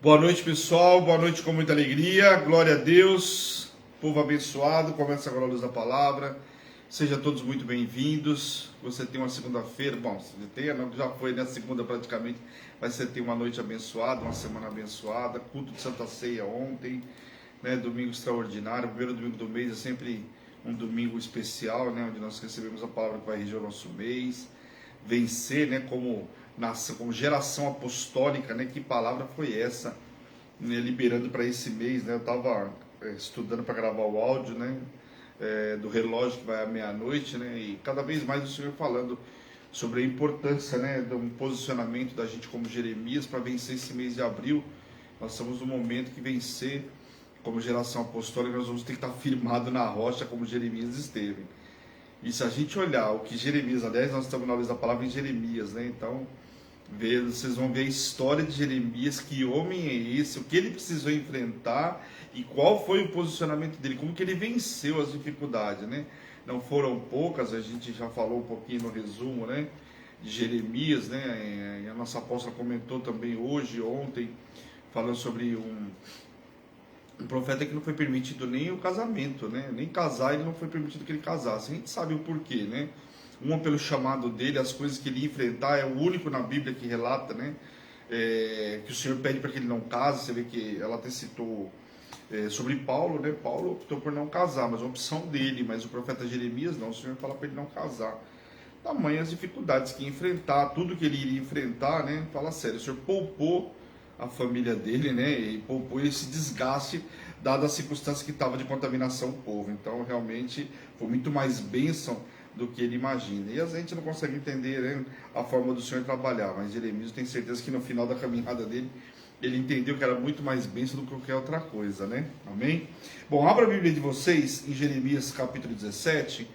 Boa noite, pessoal. Boa noite com muita alegria. Glória a Deus. Povo abençoado. Começa agora a luz da palavra. Sejam todos muito bem-vindos. Você tem uma segunda-feira, bom, já foi na segunda praticamente, mas você tem uma noite abençoada, uma semana abençoada. Culto de Santa Ceia ontem, né? Domingo extraordinário. O primeiro domingo do mês é sempre um domingo especial, né? Onde nós recebemos a palavra que vai reger o nosso mês. Vencer, né? Como geração apostólica, né? Que palavra foi essa, né, liberando para esse mês, né? Eu estava estudando para gravar o áudio, né? Do relógio que vai à meia-noite, né? E cada vez mais o Senhor falando sobre a importância, né? Do posicionamento da gente como Jeremias para vencer esse mês de abril. Nós estamos no momento que vencer como geração apostólica, nós vamos ter que estar firmado na rocha como Jeremias esteve. E se a gente olhar o que Jeremias, aliás, nós estamos na luz da palavra em Jeremias, né? Então, vocês vão ver a história de Jeremias, que homem é esse, o que ele precisou enfrentar e qual foi o posicionamento dele, como que ele venceu as dificuldades, né? Não foram poucas, a gente já falou um pouquinho no resumo, né? De Jeremias, né? A nossa apóstola comentou também hoje, ontem, falando sobre um profeta que não foi permitido nem o casamento, né? Nem casar, ele não foi permitido que ele casasse. A gente sabe o porquê, né? Uma pelo chamado dele, as coisas que ele ia enfrentar, é o único na Bíblia que relata, né? Que o Senhor pede para que ele não case. Você vê que ela até citou sobre Paulo, né? Paulo optou por não casar, mas a opção dele, mas o profeta Jeremias não, o Senhor fala para ele não casar. Tamanhas dificuldades que ia enfrentar, tudo que ele iria enfrentar, né? Fala sério, o Senhor poupou a família dele, né? E poupou esse desgaste, dada a circunstância que estava de contaminação do povo. Então, realmente, foi muito mais bênção do que ele imagina. E a gente não consegue entender, né, a forma do Senhor trabalhar, mas Jeremias tem certeza que no final da caminhada dele, ele entendeu que era muito mais bênção do que qualquer outra coisa, né? Amém? Bom, abra a Bíblia de vocês em Jeremias capítulo 17,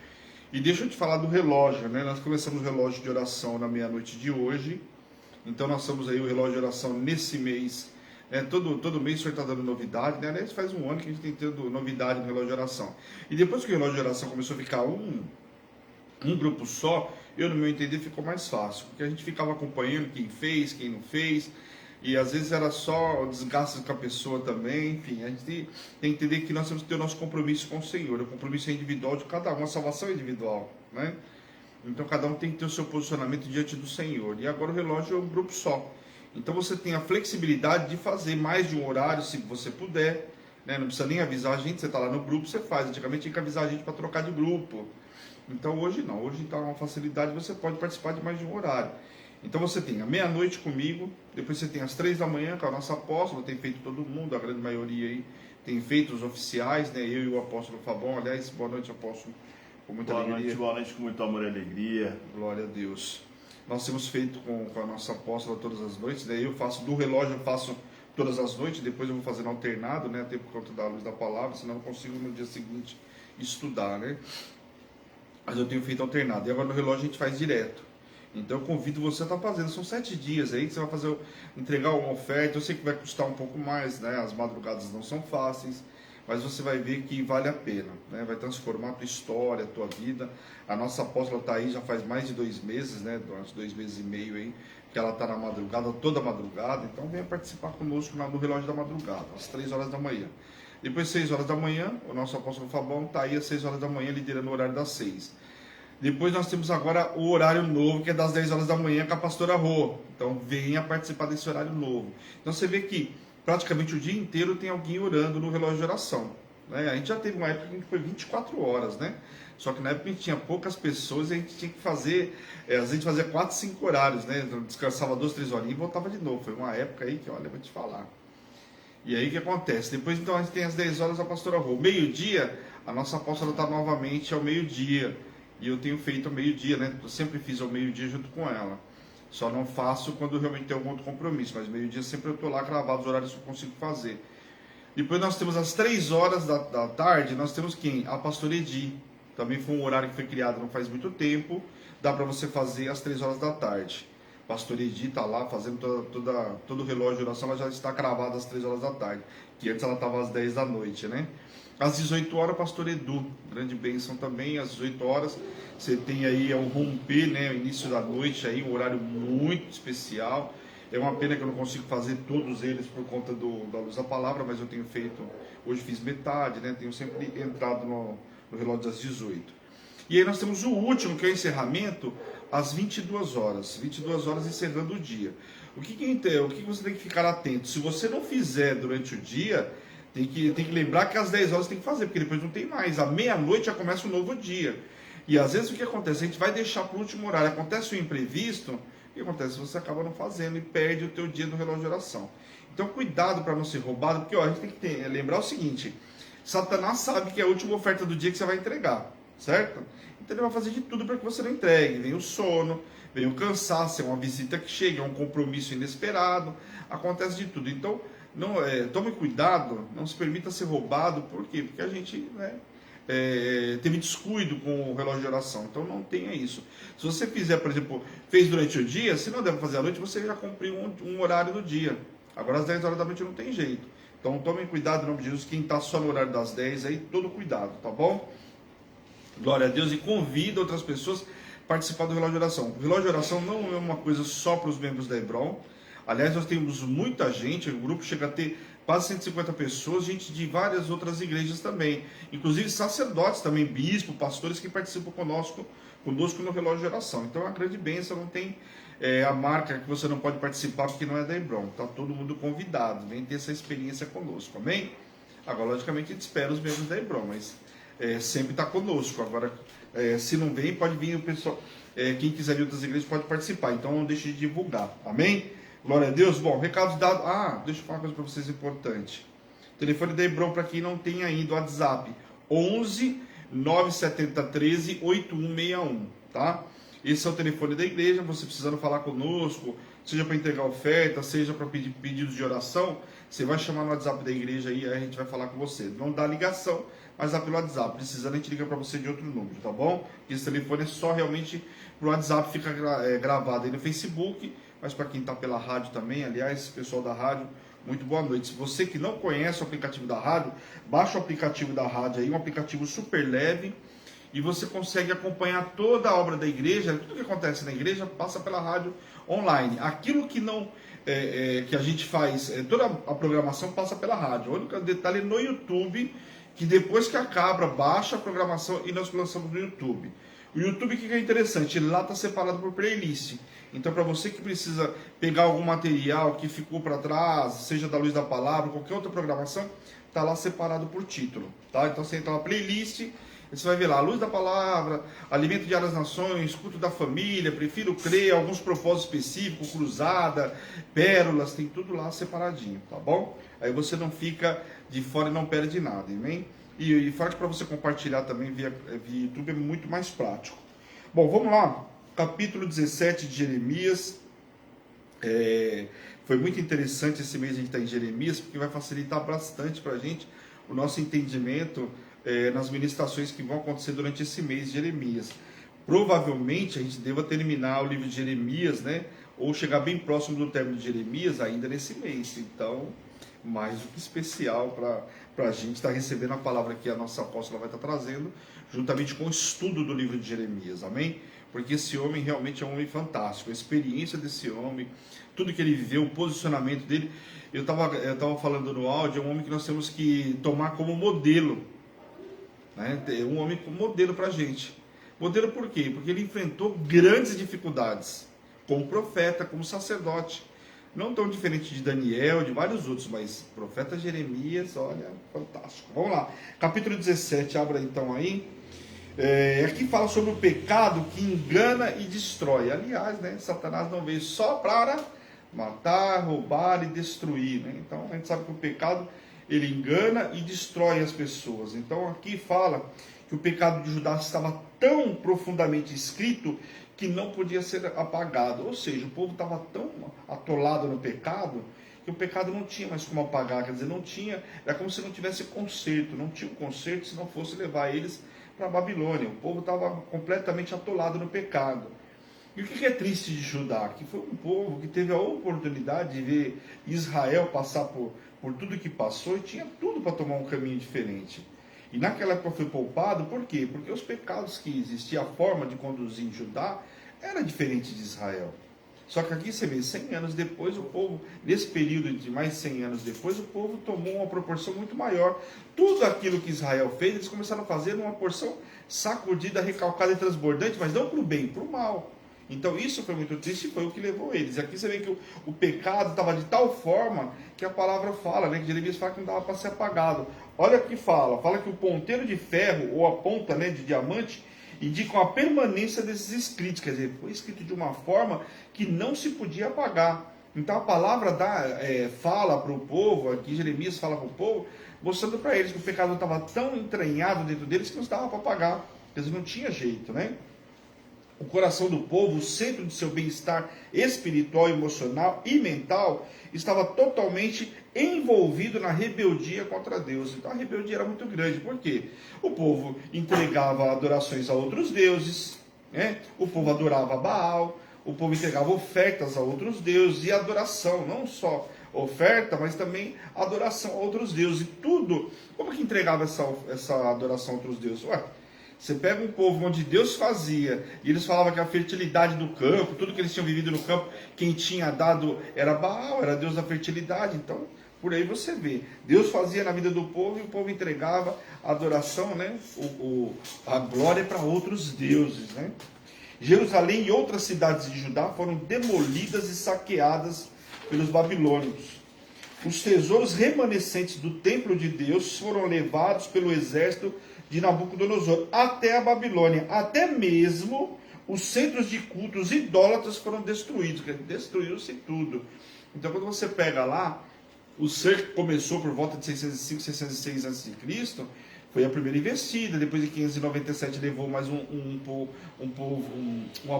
e deixa eu te falar do relógio, né? Nós começamos o relógio de oração na meia-noite de hoje, então nós estamos aí o relógio de oração nesse mês, né? Todo mês o Senhor está dando novidade, né? Aliás, faz um ano que a gente tem tido novidade no relógio de oração. E depois que o relógio de oração começou a ficar um grupo só, eu, no meu entender, ficou mais fácil, porque a gente ficava acompanhando quem fez, quem não fez, e às vezes era só desgaste com a pessoa também. Enfim, a gente tem que entender que nós temos que ter o nosso compromisso com o Senhor. O compromisso é individual de cada um, a salvação é individual, né? Então cada um tem que ter o seu posicionamento diante do Senhor. E agora o relógio é um grupo só. Então você tem a flexibilidade de fazer mais de um horário, se você puder, né? Não precisa nem avisar a gente, você está lá no grupo, você faz. Antigamente tinha que avisar a gente para trocar de grupo. Então hoje não, hoje está uma facilidade, você pode participar de mais de um horário. Então você tem a meia-noite comigo, depois você tem às 3 da manhã com a nossa apóstola, tem feito todo mundo, a grande maioria aí tem feito os oficiais, né? Eu e o apóstolo Fabão. Aliás, boa noite, apóstolo, com muita alegria. Boa noite, com muito amor e alegria. Glória a Deus. Nós temos feito com a nossa apóstola todas as noites, né? Eu faço do relógio, eu faço todas as noites, depois eu vou fazendo alternado, né? Até por conta da luz da palavra, senão eu não consigo no dia seguinte estudar, né? Mas eu tenho feito alternado. E agora no relógio a gente faz direto. Então eu convido você a estar fazendo. São 7 dias aí que você vai fazer, entregar uma oferta. Eu sei que vai custar um pouco mais, né? As madrugadas não são fáceis, mas você vai ver que vale a pena, né? Vai transformar a tua história, a tua vida. A nossa apóstola está aí já faz mais de 2 meses, né? Uns 2 meses e meio aí, que ela está na madrugada, toda madrugada. Então venha participar conosco no relógio da madrugada, às 3 horas da manhã. Depois, 6 horas da manhã, o nosso apóstolo Fabão está aí às 6 horas da manhã, liderando o horário das 6. Depois nós temos agora o horário novo, que é das 10 horas da manhã, com a pastora Rô. Então venha participar desse horário novo. Então você vê que praticamente o dia inteiro tem alguém orando no relógio de oração, né? A gente já teve uma época que foi 24 horas, né? Só que na época a gente tinha poucas pessoas e a gente tinha que fazer, às vezes a gente fazia 4, 5 horários, né? Descansava 2, 3 horinhas e voltava de novo. Foi uma época aí que, olha, eu vou te falar. E aí o que acontece? Depois então a gente tem às 10 horas a pastora Rô. Meio-dia, a nossa apóstola está novamente ao meio-dia. E eu tenho feito ao meio-dia, né? Eu sempre fiz ao meio-dia junto com ela. Só não faço quando realmente tem algum outro compromisso. Mas meio-dia sempre eu estou lá gravado os horários que eu consigo fazer. Depois nós temos às 3 horas da tarde, nós temos quem? A pastora Edi. Também foi um horário que foi criado não faz muito tempo. Dá para você fazer às 3 horas da tarde. Pastor Edi está lá fazendo todo o relógio de oração, ela já está cravada às 3 horas da tarde, que antes ela estava às 10 da noite, né? Às 18 horas, pastor Edu, grande bênção também. Às 18 horas, você tem aí o romper, né? O início da noite, aí, um horário muito especial. É uma pena que eu não consigo fazer todos eles por conta da luz da palavra, mas eu tenho feito, hoje fiz metade, né? Tenho sempre entrado no relógio das 18. E aí nós temos o último, que é o encerramento, às 22 horas. 22 horas encerrando o dia. O que você tem que ficar atento? Se você não fizer durante o dia, tem que lembrar que às 10 horas tem que fazer, porque depois não tem mais. À meia-noite já começa um novo dia. E às vezes o que acontece? A gente vai deixar para o último horário. Acontece o imprevisto, o que acontece? Você acaba não fazendo e perde o teu dia no relógio de oração. Então cuidado para não ser roubado, porque a gente tem que lembrar o seguinte: Satanás sabe que é a última oferta do dia que você vai entregar, certo? Então ele vai fazer de tudo para que você não entregue. Vem o sono, vem o cansaço, é uma visita que chega, é um compromisso inesperado, acontece de tudo. Então tome cuidado, não se permita ser roubado. Por quê? Porque a gente teve descuido com o relógio de oração. Então não tenha isso. Se você fizer, por exemplo, fez durante o dia, se não deve fazer à noite, você já cumpriu um horário do dia. Agora às 10 horas da noite não tem jeito. Então tomem cuidado em nome de Jesus. Quem está só no horário das 10 aí, todo cuidado, tá bom? Glória a Deus. E convida outras pessoas a participar do relógio de oração. O relógio de oração não é uma coisa só para os membros da Hebron. Aliás, nós temos muita gente, o grupo chega a ter quase 150 pessoas, gente de várias outras igrejas também, inclusive sacerdotes também, bispos, pastores que participam conosco no relógio de oração. Então é uma grande bênção, não tem a marca que você não pode participar porque não é da Hebron. Está todo mundo convidado, vem ter essa experiência conosco, amém? Agora, logicamente, a gente espera os membros da Hebron, mas sempre está conosco. Agora, se não vem, pode vir o pessoal, quem quiser de outras igrejas pode participar, então não deixe de divulgar, amém? Glória a Deus. Bom, recados dados. Deixa eu falar uma coisa para vocês importante. Telefone da Hebron para quem não tem ainda o WhatsApp: 11 970 13 8161, tá? Esse é o telefone da igreja. Você precisando falar conosco, seja para entregar oferta, seja para pedir pedidos de oração, você vai chamar no WhatsApp da igreja aí a gente vai falar com você. Não dá ligação, mas dá pelo WhatsApp. Precisando, a gente liga para você de outro número, tá bom? Esse telefone é só realmente para o WhatsApp, fica gravado aí no Facebook. Mas para quem está pela rádio também, aliás, pessoal da rádio, muito boa noite. Se você que não conhece o aplicativo da rádio, baixa o aplicativo da rádio aí, um aplicativo super leve, e você consegue acompanhar toda a obra da igreja, tudo que acontece na igreja passa pela rádio online. Aquilo que não que a gente faz, toda a programação passa pela rádio. O único detalhe é no YouTube, que depois que acaba, baixa a programação e nós lançamos no YouTube. O YouTube, o que é interessante? Ele lá está separado por playlist. Então, para você que precisa pegar algum material que ficou para trás, seja da Luz da Palavra, qualquer outra programação, está lá separado por título, tá? Então, você entra na playlist, você vai ver lá, Luz da Palavra, Alimento Diário das Nações, Culto da Família, Prefiro Crer, alguns propósitos específicos, Cruzada, Pérolas, tem tudo lá separadinho, tá bom? Aí você não fica de fora e não perde nada, amém? E fora que para você compartilhar também via YouTube é muito mais prático. Bom, vamos lá. Capítulo 17 de Jeremias. Foi muito interessante esse mês a gente estar em Jeremias, porque vai facilitar bastante para a gente o nosso entendimento nas ministrações que vão acontecer durante esse mês de Jeremias. Provavelmente a gente deva terminar o livro de Jeremias, né? Ou chegar bem próximo do término de Jeremias ainda nesse mês. Então, mais do que especial para a gente estar recebendo a palavra que a nossa apóstola vai estar trazendo, juntamente com o estudo do livro de Jeremias, amém? Porque esse homem realmente é um homem fantástico, a experiência desse homem, tudo que ele viveu, o posicionamento dele. Eu estava falando no áudio, é um homem que nós temos que tomar como modelo, né? É um homem como modelo para a gente. Modelo por quê? Porque ele enfrentou grandes dificuldades, como profeta, como sacerdote. Não tão diferente de Daniel, de vários outros, mas profeta Jeremias, olha, fantástico. Vamos lá, capítulo 17, abra então aí. Aqui fala sobre o pecado que engana e destrói. Aliás, né, Satanás não veio só para matar, roubar e destruir, né? Então a gente sabe que o pecado, ele engana e destrói as pessoas. Então aqui fala que o pecado de Judas estava tão profundamente escrito que não podia ser apagado. Ou seja, o povo estava tão atolado no pecado que o pecado não tinha mais como apagar. Quer dizer, não tinha, era como se não tivesse conserto. Não tinha um conserto se não fosse levar eles para a Babilônia. O povo estava completamente atolado no pecado. E o que é triste de Judá? Que foi um povo que teve a oportunidade de ver Israel passar por tudo que passou e tinha tudo para tomar um caminho diferente. E naquela época foi poupado, por quê? Porque os pecados que existiam, a forma de conduzir em Judá, era diferente de Israel. Só que aqui você vê, 100 anos depois, o povo, nesse período de mais 100 anos depois, o povo tomou uma proporção muito maior. Tudo aquilo que Israel fez, eles começaram a fazer numa porção sacudida, recalcada e transbordante, mas não para o bem, para o mal. Então isso foi muito triste e foi o que levou eles. Aqui você vê que o pecado estava de tal forma que a palavra fala, né, que Jeremias fala que não dava para ser apagado. Olha o que fala que o ponteiro de ferro, ou a ponta, né, de diamante, indicam a permanência desses escritos, quer dizer, foi escrito de uma forma que não se podia apagar. Então a palavra fala para o povo, aqui Jeremias fala para o povo, mostrando para eles que o pecado estava tão entranhado dentro deles que não dava para apagar, eles não tinha jeito, né? O coração do povo, o centro de seu bem-estar espiritual, emocional e mental, estava totalmente envolvido na rebeldia contra Deus. Então a rebeldia era muito grande. Por quê? O povo entregava adorações a outros deuses, né? O povo adorava Baal, o povo entregava ofertas a outros deuses e adoração, não só oferta, mas também adoração a outros deuses. E tudo, como que entregava essa adoração a outros deuses? Ué, você pega um povo onde Deus fazia, e eles falavam que a fertilidade do campo, tudo que eles tinham vivido no campo, quem tinha dado era Baal, era Deus da fertilidade. Então, por aí você vê, Deus fazia na vida do povo e o povo entregava a adoração, né? A glória para outros deuses, né? Jerusalém e outras cidades de Judá foram demolidas e saqueadas pelos babilônios. Os tesouros remanescentes do templo de Deus foram levados pelo exército de Nabucodonosor até a Babilônia. Até mesmo os centros de cultos idólatras foram destruídos. Destruiu-se tudo. Então quando você pega lá, o cerco começou por volta de 605, 606 a.C., foi a primeira investida. Depois de 597 levou mais uma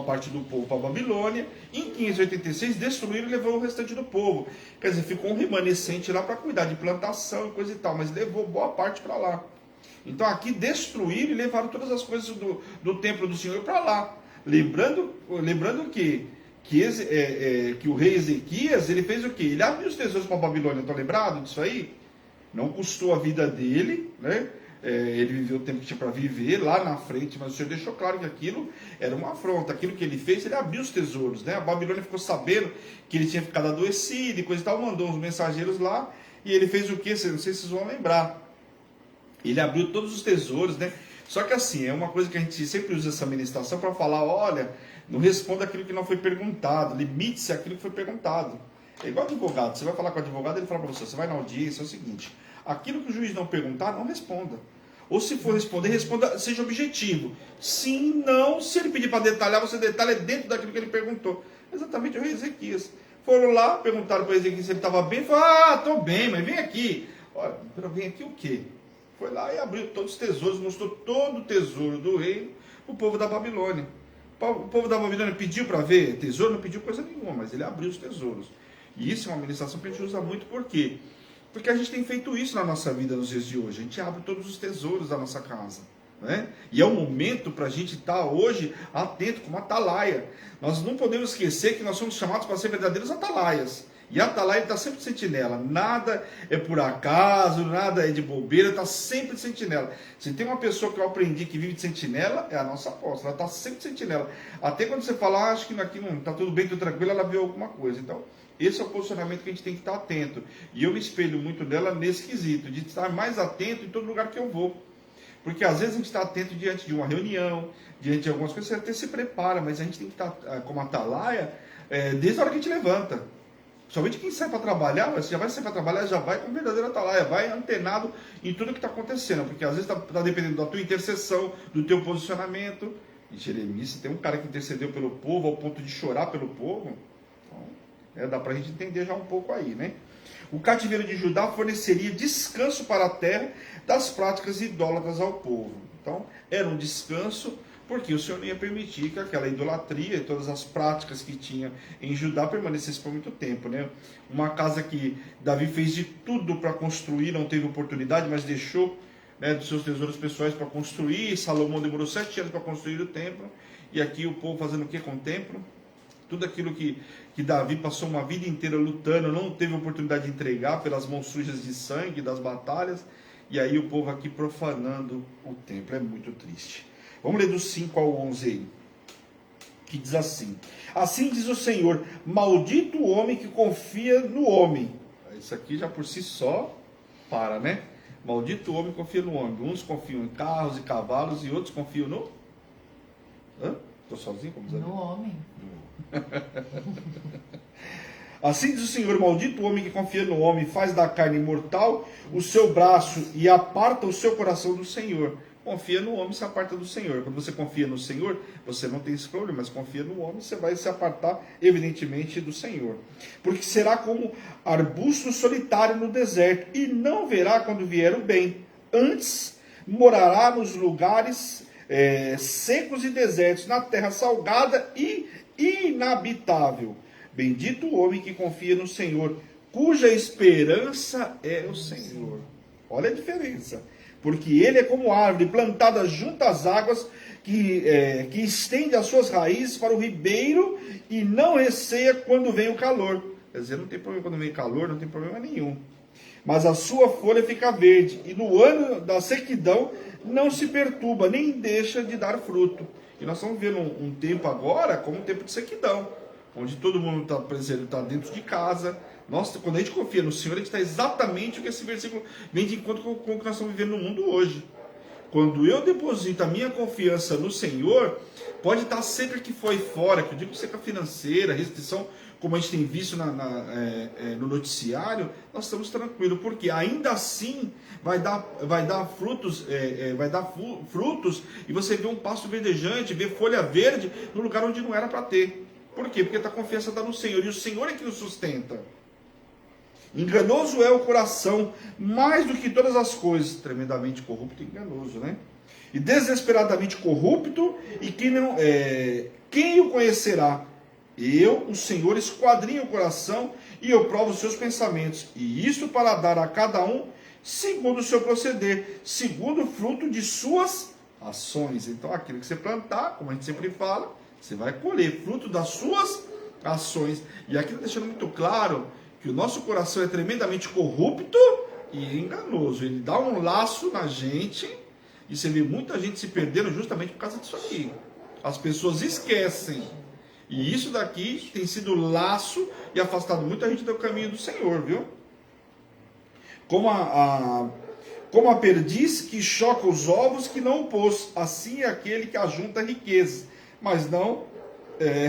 parte do povo para a Babilônia. Em 586 destruíram e levou o restante do povo. Quer dizer, ficou um remanescente lá para cuidar de plantação e coisa e tal, mas levou boa parte para lá. Então aqui destruíram e levaram todas as coisas do templo do Senhor para lá. Lembrando que o rei Ezequias, ele fez o quê? Ele abriu os tesouros para a Babilônia, estão lembrados disso aí? Não custou a vida dele, né? Ele viveu o tempo que tinha para viver lá na frente, mas o Senhor deixou claro que aquilo era uma afronta. Aquilo que ele fez, ele abriu os tesouros, né? A Babilônia ficou sabendo que ele tinha ficado adoecido e coisa e tal, mandou uns mensageiros lá, e ele fez o quê? Não sei se vocês vão lembrar. Ele abriu todos os tesouros, né? Só que assim, é uma coisa que a gente sempre usa essa ministração para falar, olha, não responda aquilo que não foi perguntado, limite-se àquilo que foi perguntado. É igual advogado, você vai falar com o advogado, ele fala para você vai na audiência, é o seguinte, aquilo que o juiz não perguntar, não responda. Ou se for responder, responda, seja objetivo. Sim, não, se ele pedir para detalhar, você detalha dentro daquilo que ele perguntou. Exatamente o rei Ezequias. Foram lá, perguntaram para Ezequias se ele estava bem, falou, estou bem, mas vem aqui. Olha, vem aqui o quê? Foi lá e abriu todos os tesouros, mostrou todo o tesouro do reino para o povo da Babilônia. O povo da Babilônia pediu para ver tesouro, não pediu coisa nenhuma, mas ele abriu os tesouros. E isso é uma ministração que a gente usa muito, por quê? Porque a gente tem feito isso na nossa vida nos dias de hoje. A gente abre todos os tesouros da nossa casa, né? E é um momento para a gente estar hoje atento, como atalaia. Nós não podemos esquecer que nós somos chamados para ser verdadeiros atalaias. E a atalaia está sempre de sentinela. Nada é por acaso, nada é de bobeira, está sempre de sentinela. Se tem uma pessoa que eu aprendi que vive de sentinela, é a nossa apóstola. Ela está sempre de sentinela. Até quando você fala, acho que aqui não está tudo bem, tudo tranquilo, ela viu alguma coisa. Então, esse é o posicionamento que a gente tem que estar atento. E eu me espelho muito dela nesse quesito, de estar mais atento em todo lugar que eu vou. Porque às vezes a gente está atento diante de uma reunião, diante de algumas coisas, você até se prepara, mas a gente tem que estar como atalaia desde a hora que a gente levanta. Somente quem sai para trabalhar, você já vai sair para trabalhar, já vai com verdadeira atalaia, vai antenado em tudo que está acontecendo, porque às vezes está dependendo da tua intercessão, do teu posicionamento. E Jeremias, se tem um cara que intercedeu pelo povo ao ponto de chorar pelo povo, então, dá para a gente entender já um pouco aí, né? O cativeiro de Judá forneceria descanso para a terra das práticas idólatras ao povo. Então, era um descanso, porque o Senhor não ia permitir que aquela idolatria e todas as práticas que tinha em Judá permanecessem por muito tempo, né? Uma casa que Davi fez de tudo para construir, não teve oportunidade, mas deixou, né, dos seus tesouros pessoais para construir. Salomão demorou 7 anos para construir o templo, e aqui o povo fazendo o que com o templo? Tudo aquilo que Davi passou uma vida inteira lutando, não teve oportunidade de entregar pelas mãos sujas de sangue das batalhas, e aí o povo aqui profanando o templo. É muito triste. Vamos ler do 5 ao 11 aí. que diz assim: assim diz o Senhor, maldito o homem que confia no homem. Isso aqui já por si só né? Maldito o homem que confia no homem. Uns confiam em carros e cavalos e outros confiam no... Estou sozinho? Como dizer? No homem. Assim diz o Senhor, maldito o homem que confia no homem, faz da carne mortal o seu braço e aparta o seu coração do Senhor. Confia no homem, se aparta do Senhor. Quando você confia no Senhor, você não tem esse problema, mas confia no homem, você vai se apartar, evidentemente, do Senhor. Porque será como arbusto solitário no deserto, e não verá quando vier o bem. Antes, morará nos lugares secos e desertos, na terra salgada e inabitável. Bendito o homem que confia no Senhor, cuja esperança é o Senhor. Olha a diferença. Porque ele é como árvore plantada junto às águas, que estende as suas raízes para o ribeiro e não receia quando vem o calor. Quer dizer, não tem problema quando vem calor, não tem problema nenhum. Mas a sua folha fica verde, e no ano da sequidão não se perturba, nem deixa de dar fruto. E nós estamos vendo um tempo agora como um tempo de sequidão, onde todo mundo está dentro de casa. Nossa, quando a gente confia no Senhor, a gente está exatamente o que esse versículo vem de encontro com o que nós estamos vivendo no mundo hoje. Quando eu deposito a minha confiança no Senhor, pode estar sempre que foi fora, que eu digo seca financeira, restrição, como a gente tem visto no noticiário, nós estamos tranquilos, porque ainda assim vai dar frutos, frutos, e você vê um pasto verdejante, vê folha verde no lugar onde não era para ter. Por quê? Porque a confiança está no Senhor, e o Senhor é que nos sustenta. Enganoso é o coração, mais do que todas as coisas, tremendamente corrupto e enganoso, né? E desesperadamente corrupto, e quem o conhecerá? Eu, o Senhor, esquadrinho o coração, e eu provo os seus pensamentos, e isto para dar a cada um segundo o seu proceder, segundo o fruto de suas ações. Então, aquilo que você plantar, como a gente sempre fala, você vai colher fruto das suas ações. E aqui está deixando muito claro que o nosso coração é tremendamente corrupto e enganoso. Ele dá um laço na gente, e você vê muita gente se perdendo justamente por causa disso aqui. As pessoas esquecem. E isso daqui tem sido laço e afastado muita gente do caminho do Senhor, viu? Como a perdiz que choca os ovos que não pôs, assim é aquele que ajunta riquezas, mas não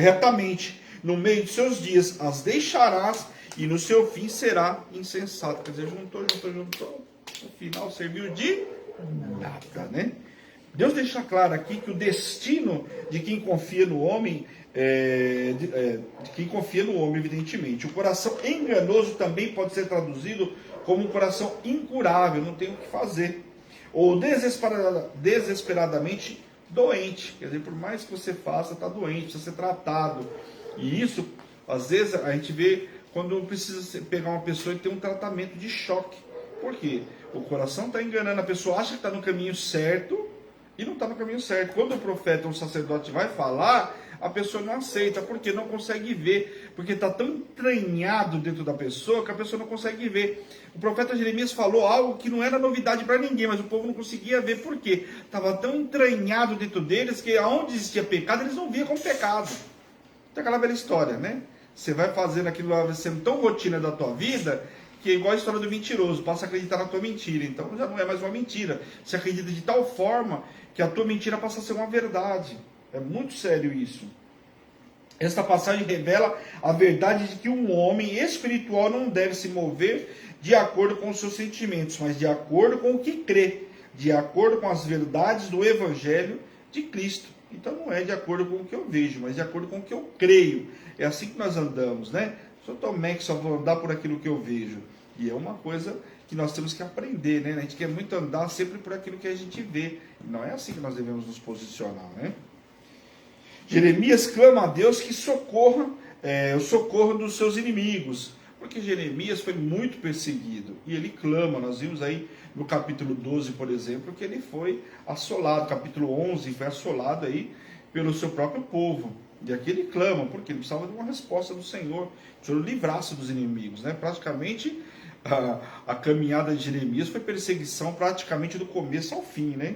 retamente. No meio de seus dias as deixarás, e no seu fim será insensato. Quer dizer, juntou, no final serviu de nada, né? Deus deixa claro aqui que o destino de quem confia no homem, evidentemente. O coração enganoso também pode ser traduzido como um coração incurável, não tem o que fazer. Ou desesperadamente doente. Quer dizer, por mais que você faça, está doente, precisa ser tratado. E isso, às vezes, a gente vê quando precisa pegar uma pessoa e ter um tratamento de choque. Por quê? O coração está enganando, a pessoa acha que está no caminho certo e não está no caminho certo. Quando o profeta ou o sacerdote vai falar, a pessoa não aceita, porque não consegue ver, porque está tão entranhado dentro da pessoa que a pessoa não consegue ver. O profeta Jeremias falou algo que não era novidade para ninguém, mas o povo não conseguia ver. Por quê? Estava tão entranhado dentro deles que aonde existia pecado, eles não viam como pecado. Tem aquela velha história, né? Você vai fazendo aquilo, vai sendo tão rotina da tua vida, que é igual a história do mentiroso, passa a acreditar na tua mentira. Então já não é mais uma mentira. Você acredita de tal forma que a tua mentira passa a ser uma verdade. É muito sério isso. Esta passagem revela a verdade de que um homem espiritual não deve se mover de acordo com os seus sentimentos, mas de acordo com o que crê, de acordo com as verdades do Evangelho de Cristo. Então não é de acordo com o que eu vejo, mas de acordo com o que eu creio. É assim que nós andamos, né? Sou Tomé que só vou andar por aquilo que eu vejo. E é uma coisa que nós temos que aprender, né? A gente quer muito andar sempre por aquilo que a gente vê. E não é assim que nós devemos nos posicionar, né? Jeremias clama a Deus que socorra o socorro dos seus inimigos. Porque Jeremias foi muito perseguido. E ele clama, nós vimos aí no capítulo 12, por exemplo, que ele foi assolado. Capítulo 11 foi assolado aí pelo seu próprio povo. E aqui ele clama, porque ele precisava de uma resposta do Senhor. Que o Senhor livrasse dos inimigos, né? Praticamente a caminhada de Jeremias foi perseguição praticamente do começo ao fim, né?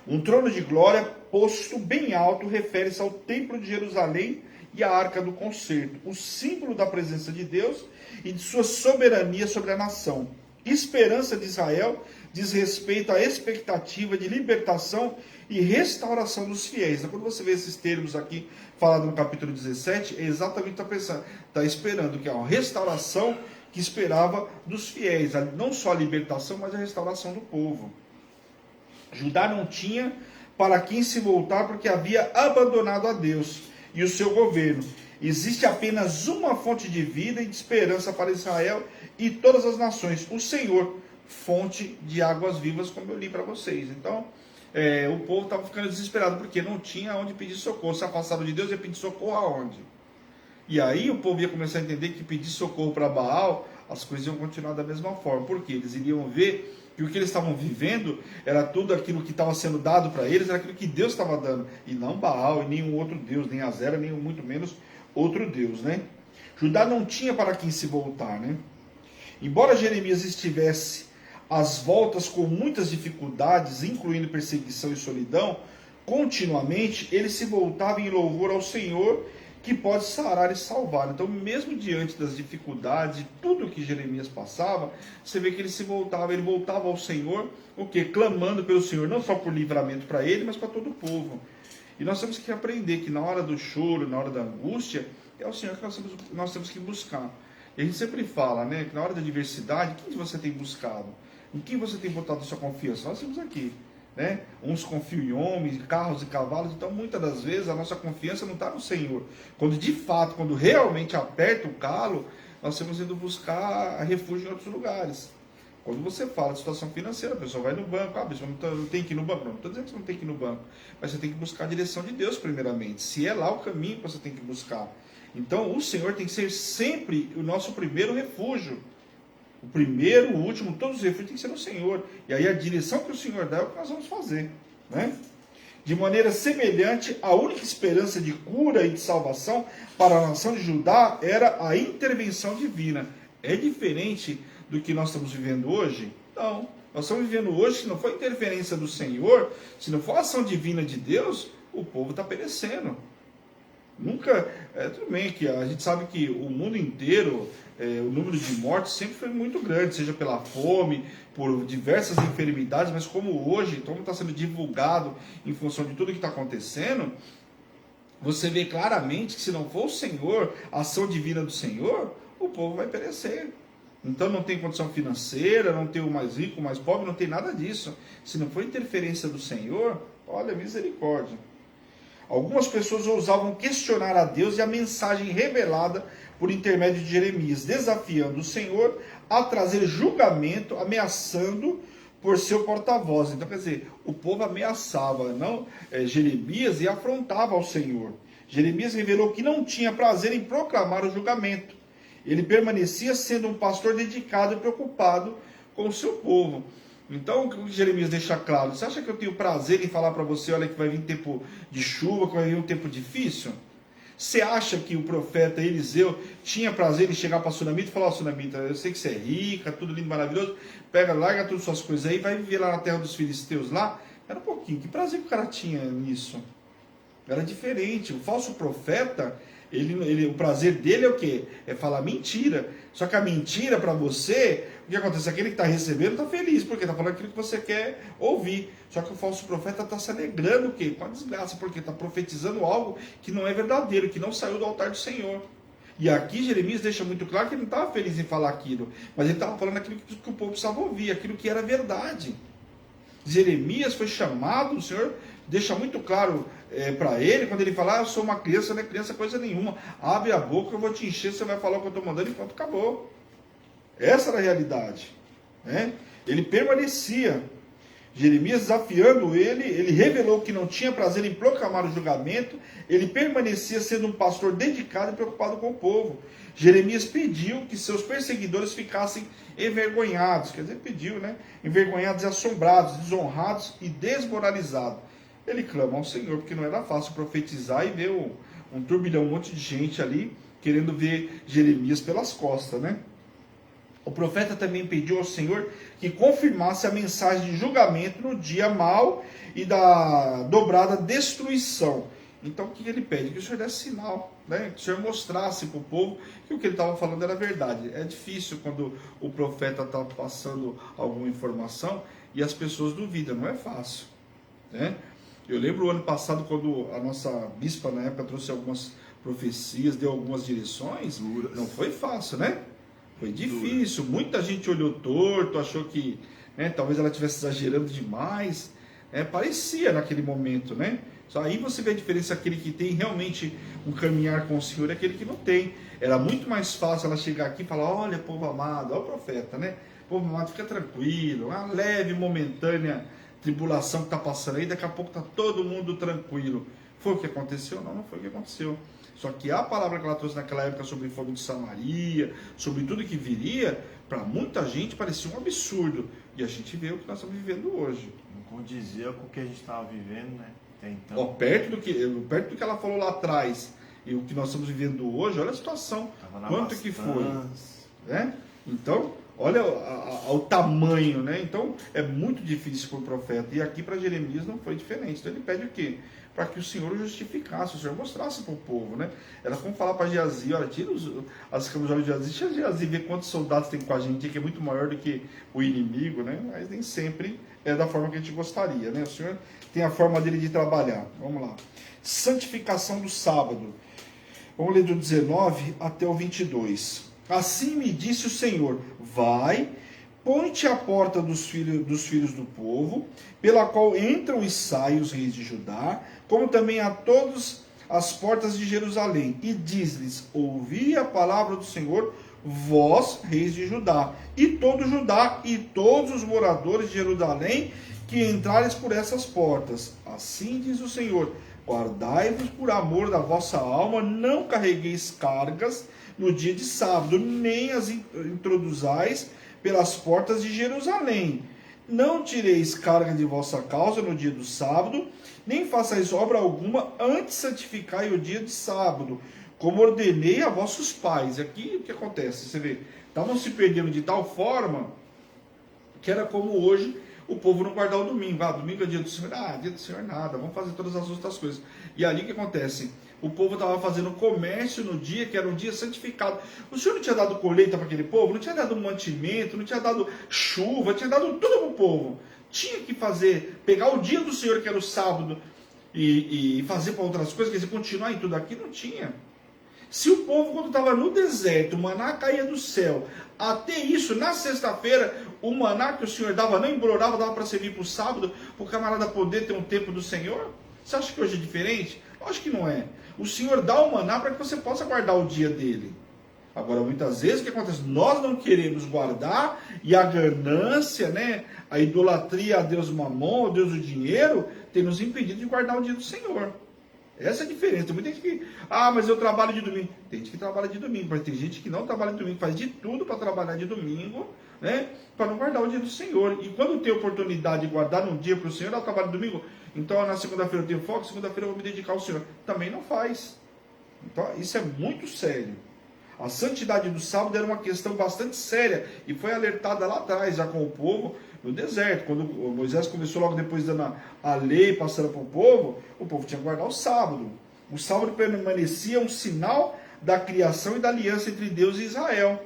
Um trono de glória posto bem alto refere-se ao templo de Jerusalém e à arca do concerto, o símbolo da presença de Deus e de sua soberania sobre a nação. Esperança de Israel diz respeito à expectativa de libertação e restauração dos fiéis. Então, quando você vê esses termos aqui falados no capítulo 17, é exatamente o que está esperando, que é uma restauração que esperava dos fiéis, não só a libertação, mas a restauração do povo. Judá não tinha para quem se voltar porque havia abandonado a Deus e o seu governo. Existe apenas uma fonte de vida e de esperança para Israel e todas as nações, o Senhor, fonte de águas vivas, como eu li para vocês. Então, o povo estava ficando desesperado porque não tinha onde pedir socorro. Se afastaram de Deus, ia pedir socorro aonde? E aí o povo ia começar a entender que pedir socorro para Baal, as coisas iam continuar da mesma forma. Por quê? Eles iriam ver que o que eles estavam vivendo era tudo aquilo que estava sendo dado para eles, era aquilo que Deus estava dando, e não Baal, e nenhum outro Deus, nem Azera, nem muito menos outro Deus, né? Judá não tinha para quem se voltar, né? Embora Jeremias estivesse às voltas com muitas dificuldades, incluindo perseguição e solidão, continuamente ele se voltava em louvor ao Senhor, que pode sarar e salvar. Então, mesmo diante das dificuldades, de tudo que Jeremias passava, você vê que ele voltava ao Senhor, o quê? Clamando pelo Senhor, não só por livramento para ele, mas para todo o povo. E nós temos que aprender que na hora do choro, na hora da angústia, é o Senhor que nós temos que buscar. E a gente sempre fala, né, que na hora da adversidade, quem você tem buscado? Em quem você tem botado a sua confiança? Nós temos aqui. Né? Uns confiam em homens, carros e cavalos, então muitas das vezes a nossa confiança não está no Senhor. Quando realmente aperta o calo, nós temos ido buscar refúgio em outros lugares. Quando você fala de situação financeira, a pessoa vai no banco, a pessoa não tem que ir no banco. Não estou dizendo que você não tem que ir no banco, mas você tem que buscar a direção de Deus primeiramente. Se é lá o caminho que você tem que buscar. Então o Senhor tem que ser sempre o nosso primeiro refúgio. O primeiro, o último, todos os refúgios tem que ser no Senhor. E aí a direção que o Senhor dá é o que nós vamos fazer. Né? De maneira semelhante, a única esperança de cura e de salvação para a nação de Judá era a intervenção divina. É diferente do que nós estamos vivendo hoje? Não. Nós estamos vivendo hoje, se não for interferência do Senhor, se não for a ação divina de Deus, o povo está perecendo. Nunca, tudo bem que a gente sabe que o mundo inteiro, o número de mortes sempre foi muito grande, seja pela fome, por diversas enfermidades, mas como hoje, como está sendo divulgado em função de tudo que está acontecendo, você vê claramente que se não for o Senhor, a ação divina do Senhor, o povo vai perecer. Então não tem condição financeira, não tem o mais rico, o mais pobre, não tem nada disso. Se não for interferência do Senhor, olha, misericórdia. Algumas pessoas ousavam questionar a Deus e a mensagem revelada por intermédio de Jeremias, desafiando o Senhor a trazer julgamento, ameaçando por seu porta-voz. Então, quer dizer, o povo ameaçava Jeremias e afrontava ao Senhor. Jeremias revelou que não tinha prazer em proclamar o julgamento. Ele permanecia sendo um pastor dedicado e preocupado com o seu povo. Então, o que Jeremias deixa claro? Você acha que eu tenho prazer em falar para você, olha, que vai vir tempo de chuva, que vai vir um tempo difícil? Você acha que o profeta Eliseu tinha prazer em chegar para a Sunamita e falar, ó, Sunamita, eu sei que você é rica, tudo lindo, maravilhoso, larga todas as suas coisas aí, vai viver lá na terra dos filisteus lá? Era um pouquinho, que prazer que o cara tinha nisso? Era diferente. O falso profeta, o prazer dele é o quê? É falar mentira. Só que a mentira para você, o que acontece? Aquele que está recebendo está feliz, porque está falando aquilo que você quer ouvir. Só que o falso profeta está se alegrando o quê? Com a desgraça, porque está profetizando algo que não é verdadeiro, que não saiu do altar do Senhor. E aqui Jeremias deixa muito claro que ele não estava feliz em falar aquilo, mas ele estava falando aquilo que o povo precisava ouvir, aquilo que era verdade. Jeremias foi chamado, o Senhor deixa muito claro para ele, quando ele fala, eu sou uma criança, não é criança coisa nenhuma, abre a boca, eu vou te encher, você vai falar o que eu estou mandando e pronto, acabou. Essa era a realidade. Né? Ele permanecia. Jeremias desafiando ele revelou que não tinha prazer em proclamar o julgamento, ele permanecia sendo um pastor dedicado e preocupado com o povo. Jeremias pediu que seus perseguidores ficassem envergonhados, quer dizer, pediu, né? Envergonhados e assombrados, desonrados e desmoralizados. Ele clama ao Senhor, porque não era fácil profetizar e ver um turbilhão, um monte de gente ali, querendo ver Jeremias pelas costas, né? O profeta também pediu ao Senhor que confirmasse a mensagem de julgamento no dia mau e da dobrada destruição. Então o que ele pede? Que o Senhor desse sinal, né? Que o Senhor mostrasse para o povo que o que ele estava falando era verdade. É difícil quando o profeta está passando alguma informação e as pessoas duvidam, não é fácil, né? Eu lembro o ano passado quando a nossa bispa na época trouxe algumas profecias, deu algumas direções, não foi fácil, né? Foi difícil, muita gente olhou torto, achou que, né, talvez ela estivesse exagerando demais, parecia naquele momento, né? Só aí você vê a diferença, aquele que tem realmente um caminhar com o Senhor e aquele que não tem. Era muito mais fácil ela chegar aqui e falar, olha povo amado, olha o profeta, né? Povo amado, fica tranquilo, uma leve, momentânea tribulação que está passando aí, daqui a pouco está todo mundo tranquilo. Foi o que aconteceu? Não, não foi o que aconteceu. Só que a palavra que ela trouxe naquela época sobre o fogo de Samaria, sobre tudo que viria, para muita gente parecia um absurdo. E a gente vê o que nós estamos vivendo hoje. Não condizia com o que a gente estava vivendo, né? Até então. Ó, perto do que ela falou lá atrás e o que nós estamos vivendo hoje, olha a situação. Quanto que foi? Né? Então, olha o tamanho, né? Então, é muito difícil para o profeta. E aqui para Jeremias não foi diferente. Então ele pede o quê? Para que o Senhor justificasse, o Senhor mostrasse para o povo, né? Era como falar para Geazi, olha, tira as camisolas de Geazi, deixa Geazi ver quantos soldados tem com a gente, que é muito maior do que o inimigo, né? Mas nem sempre é da forma que a gente gostaria, né? O Senhor tem a forma dele de trabalhar. Vamos lá. Santificação do sábado. Vamos ler do 19 até o 22. Assim me disse o Senhor, vai, põe-te à porta dos filhos do povo, pela qual entram e saem os reis de Judá, como também a todas as portas de Jerusalém, e diz-lhes, ouvi a palavra do Senhor, vós, reis de Judá, e todo Judá, e todos os moradores de Jerusalém, que entrares por essas portas. Assim diz o Senhor, guardai-vos por amor da vossa alma, não carregueis cargas no dia de sábado, nem as introduzais pelas portas de Jerusalém. Não tireis carga de vossa causa no dia do sábado, nem façais obra alguma, antes santificai o dia de sábado, como ordenei a vossos pais. Aqui o que acontece? Você vê, estavam se perdendo de tal forma, que era como hoje, o povo não guardar o domingo. Ah, domingo é dia do Senhor. Ah, dia do Senhor nada, vamos fazer todas as outras coisas. E ali o que acontece? O povo estava fazendo comércio no dia, que era um dia santificado. O Senhor não tinha dado colheita para aquele povo, não tinha dado mantimento, não tinha dado chuva, tinha dado tudo para o povo. Tinha que fazer, pegar o dia do Senhor, que era o sábado, e fazer para outras coisas, quer dizer, continuar em tudo aqui, não tinha. Se o povo, quando estava no deserto, o maná caía do céu, até isso, na sexta-feira, o maná que o Senhor dava, não embrorava, dava para servir para o sábado, para o camarada poder ter um tempo do Senhor. Você acha que hoje é diferente? Eu acho que não é. O Senhor dá o maná para que você possa guardar o dia dele. Agora, muitas vezes, o que acontece? Nós não queremos guardar, e a ganância, né, a idolatria a Deus Mamon, a Deus do dinheiro, tem nos impedido de guardar o dia do Senhor. Essa é a diferença. Tem muita gente que, mas eu trabalho de domingo. Tem gente que trabalha de domingo, mas tem gente que não trabalha de domingo, faz de tudo para trabalhar de domingo, né, para não guardar o dia do Senhor. E quando tem oportunidade de guardar um dia para o Senhor, eu trabalho de domingo, então na segunda-feira eu tenho foco, segunda-feira eu vou me dedicar ao Senhor. Também não faz. Então isso é muito sério. A santidade do sábado era uma questão bastante séria e foi alertada lá atrás, já com o povo, no deserto. Quando Moisés começou logo depois dando a lei, passando para o povo tinha que guardar o sábado. O sábado permanecia um sinal da criação e da aliança entre Deus e Israel.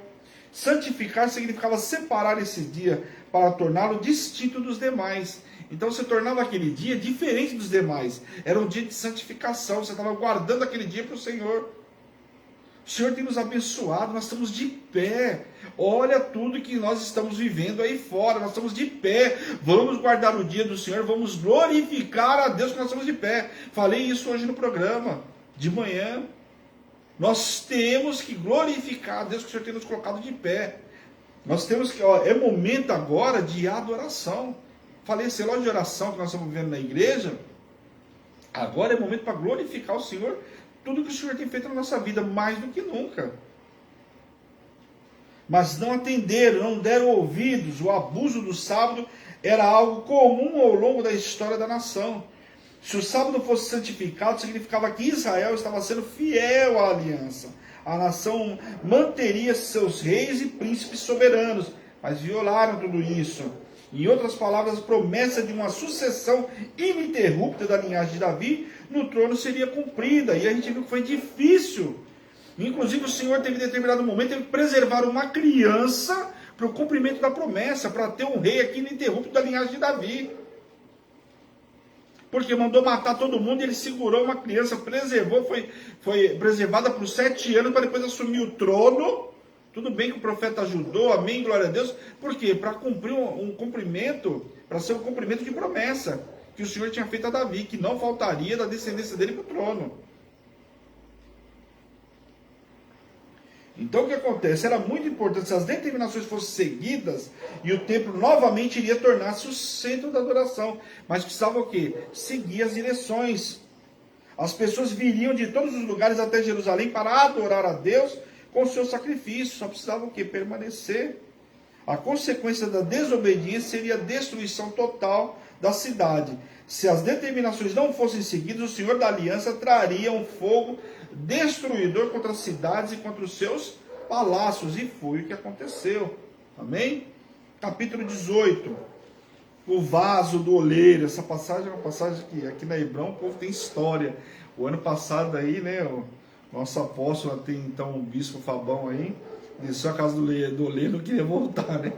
Santificar significava separar esse dia para torná-lo distinto dos demais. Então você tornava aquele dia diferente dos demais. Era um dia de santificação, você estava guardando aquele dia para o Senhor. O Senhor tem nos abençoado, nós estamos de pé. Olha tudo que nós estamos vivendo aí fora, nós estamos de pé. Vamos guardar o dia do Senhor, vamos glorificar a Deus que nós estamos de pé. Falei isso hoje no programa, de manhã. Nós temos que glorificar a Deus que o Senhor tem nos colocado de pé. Nós temos que, é momento agora de adoração. Falei esse relógio de oração que nós estamos vivendo na igreja. Agora é momento para glorificar o Senhor. Tudo que o Senhor tem feito na nossa vida, mais do que nunca. Mas não atenderam, não deram ouvidos. O abuso do sábado era algo comum ao longo da história da nação. Se o sábado fosse santificado, significava que Israel estava sendo fiel à aliança. A nação manteria seus reis e príncipes soberanos, mas violaram tudo isso. Em outras palavras, a promessa de uma sucessão ininterrupta da linhagem de Davi no trono seria cumprida. E a gente viu que foi difícil. Inclusive o Senhor teve determinado momento, teve que preservar uma criança para o cumprimento da promessa, para ter um rei aqui ininterrupto da linhagem de Davi. Porque mandou matar todo mundo e ele segurou uma criança, preservou, foi preservada por 7 anos para depois assumir o trono. Tudo bem que o profeta ajudou, amém, glória a Deus. Por quê? Para cumprir um cumprimento, para ser um cumprimento de promessa que o Senhor tinha feito a Davi, que não faltaria da descendência dele para o trono. Então o que acontece? Era muito importante se as determinações fossem seguidas e o templo novamente iria tornar-se o centro da adoração. Mas precisava o quê? Seguir as direções. As pessoas viriam de todos os lugares até Jerusalém para adorar a Deus com o seu sacrifício. Só precisava o quê? Permanecer. A consequência da desobediência seria a destruição total da cidade. Se as determinações não fossem seguidas, o Senhor da Aliança traria um fogo destruidor contra as cidades e contra os seus palácios. E foi o que aconteceu. Amém? Capítulo 18. O vaso do oleiro. Essa passagem é uma passagem que aqui na Hebrão o povo tem história. O ano passado aí, né, o nosso apóstolo, tem então o bispo Fabão aí, desceu a casa do oleiro, não queria voltar, né?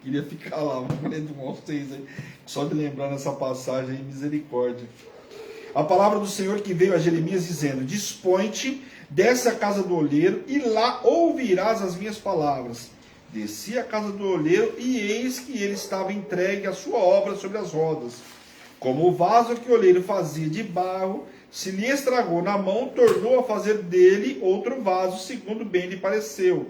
Queria ficar lá, vocês aí. Só de lembrar nessa passagem aí, misericórdia. A palavra do Senhor que veio a Jeremias dizendo: dispõe-te, desce à casa do oleiro, e lá ouvirás as minhas palavras. Desci à casa do oleiro, e eis que ele estava entregue à sua obra sobre as rodas. Como o vaso que o oleiro fazia de barro, se lhe estragou na mão, tornou a fazer dele outro vaso, segundo bem lhe pareceu.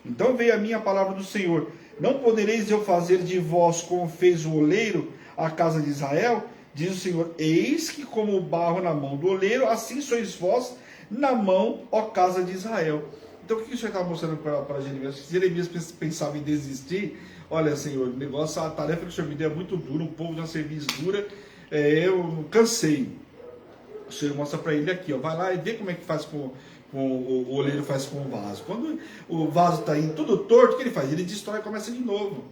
Então veio a minha palavra do Senhor: não podereis eu fazer de vós como fez o oleiro à casa de Israel? Diz o Senhor: eis que como o barro na mão do oleiro, assim sois vós na mão, ó casa de Israel. Então o que o Senhor está mostrando para Jeremias? Se Jeremias pensava em desistir, olha, Senhor, o negócio, a tarefa que o Senhor me deu é muito dura, o povo já serviço dura, eu cansei. O Senhor mostra para ele aqui, ó, vai lá e vê como é que faz o oleiro faz com o vaso. Quando o vaso está indo tudo torto, o que ele faz? Ele destrói e começa de novo.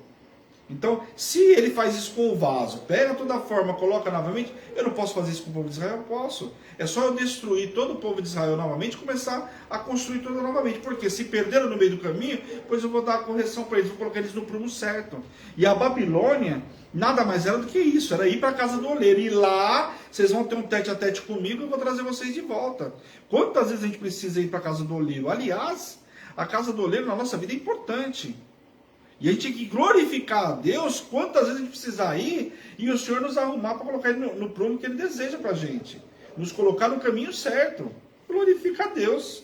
Então, se ele faz isso com o vaso, pega toda a forma, coloca novamente, eu não posso fazer isso com o povo de Israel? Eu posso. É só eu destruir todo o povo de Israel novamente e começar a construir tudo novamente. Porque se perderam no meio do caminho, pois eu vou dar a correção para eles, vou colocar eles no prumo certo. E a Babilônia nada mais era do que isso, era ir para a casa do oleiro. E lá, vocês vão ter um tete a tete comigo, eu vou trazer vocês de volta. Quantas vezes a gente precisa ir para a casa do oleiro? Aliás, a casa do oleiro na nossa vida é importante. E a gente tem que glorificar a Deus quantas vezes a gente precisar ir e o Senhor nos arrumar para colocar ele no prumo que Ele deseja para a gente. Nos colocar no caminho certo. Glorifica a Deus.